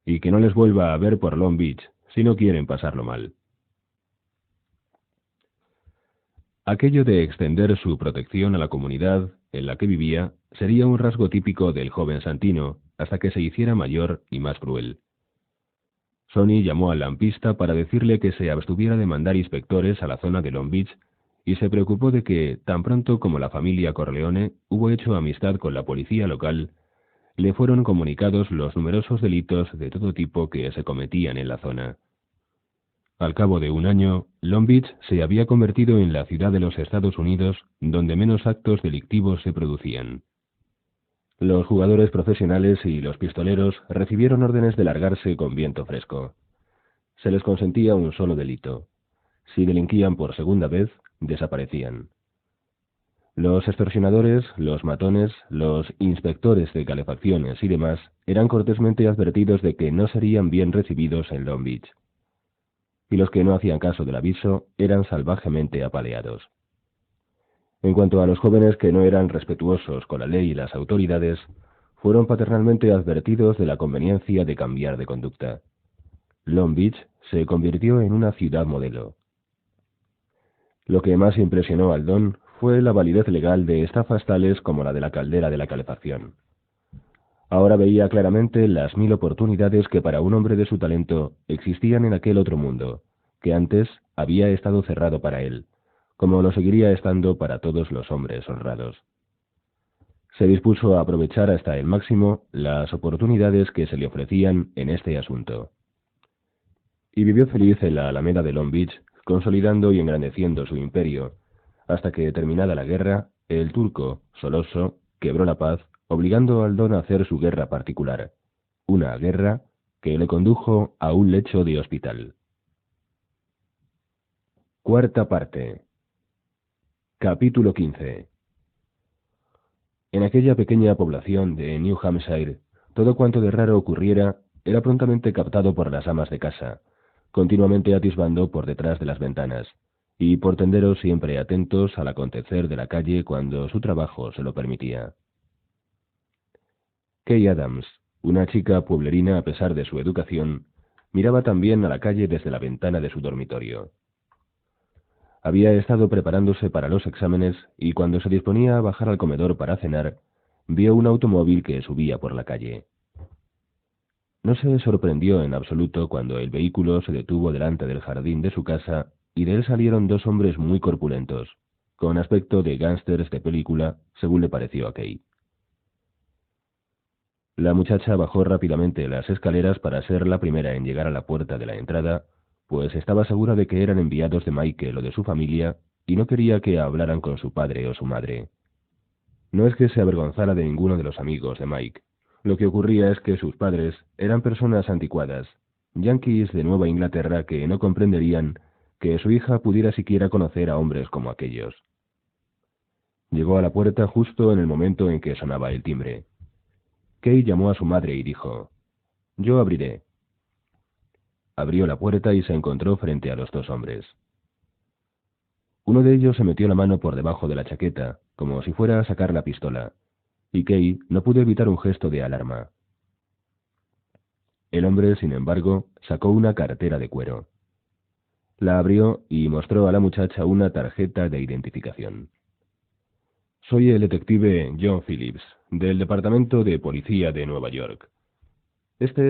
Y que no les vuelva a ver por Long Beach, si no quieren pasarlo mal. Aquello de extender su protección a la comunidad en la que vivía sería un rasgo típico del joven Santino, hasta que se hiciera mayor y más cruel. Sonny llamó al lampista para decirle que se abstuviera de mandar inspectores a la zona de Long Beach, y se preocupó de que, tan pronto como la familia Corleone hubo hecho amistad con la policía local, le fueron comunicados los numerosos delitos de todo tipo que se cometían en la zona. Al cabo de un año, Long Beach se había convertido en la ciudad de los Estados Unidos donde menos actos delictivos se producían. Los jugadores profesionales y los pistoleros recibieron órdenes de largarse con viento fresco. Se les consentía un solo delito. Si delinquían por segunda vez, desaparecían. Los extorsionadores, los matones, los inspectores de calefacciones y demás eran cortésmente advertidos de que no serían bien recibidos en Long Beach. Y los que no hacían caso del aviso eran salvajemente apaleados. En cuanto a los jóvenes que no eran respetuosos con la ley y las autoridades, fueron paternalmente advertidos de la conveniencia de cambiar de conducta. Long Beach se convirtió en una ciudad modelo. Lo que más impresionó al don fue la validez legal de estafas tales como la de la caldera de la calefacción. Ahora veía claramente las 1000 oportunidades que para un hombre de su talento existían en aquel otro mundo, que antes había estado cerrado para él, como lo seguiría estando para todos los hombres honrados. Se dispuso a aprovechar hasta el máximo las oportunidades que se le ofrecían en este asunto. Y vivió feliz en la Alameda de Long Beach, consolidando y engrandeciendo su imperio, hasta que, terminada la guerra, el turco, Soloso, quebró la paz, obligando al don a hacer su guerra particular, una guerra que le condujo a un lecho de hospital. Cuarta parte. Capítulo 15. En aquella pequeña población de New Hampshire, todo cuanto de raro ocurriera era prontamente captado por las amas de casa, continuamente atisbando por detrás de las ventanas, y por tenderos siempre atentos al acontecer de la calle cuando su trabajo se lo permitía. Kay Adams, una chica pueblerina a pesar de su educación, miraba también a la calle desde la ventana de su dormitorio. Había estado preparándose para los exámenes y cuando se disponía a bajar al comedor para cenar, vio un automóvil que subía por la calle. No se sorprendió en absoluto cuando el vehículo se detuvo delante del jardín de su casa y de él salieron 2 hombres muy corpulentos, con aspecto de gángsters de película, según le pareció a Kay. La muchacha bajó rápidamente las escaleras para ser la primera en llegar a la puerta de la entrada, pues estaba segura de que eran enviados de Michael o de su familia y no quería que hablaran con su padre o su madre. No es que se avergonzara de ninguno de los amigos de Mike. Lo que ocurría es que sus padres eran personas anticuadas, yanquis de Nueva Inglaterra que no comprenderían que su hija pudiera siquiera conocer a hombres como aquellos. Llegó a la puerta justo en el momento en que sonaba el timbre. Kay llamó a su madre y dijo: «Yo abriré». Abrió la puerta y se encontró frente a los 2 hombres. Uno de ellos se metió la mano por debajo de la chaqueta, como si fuera a sacar la pistola, y Kay no pudo evitar un gesto de alarma. El hombre, sin embargo, sacó una cartera de cuero. La abrió y mostró a la muchacha una tarjeta de identificación. Soy el detective John Phillips, del Departamento de Policía de Nueva York. Este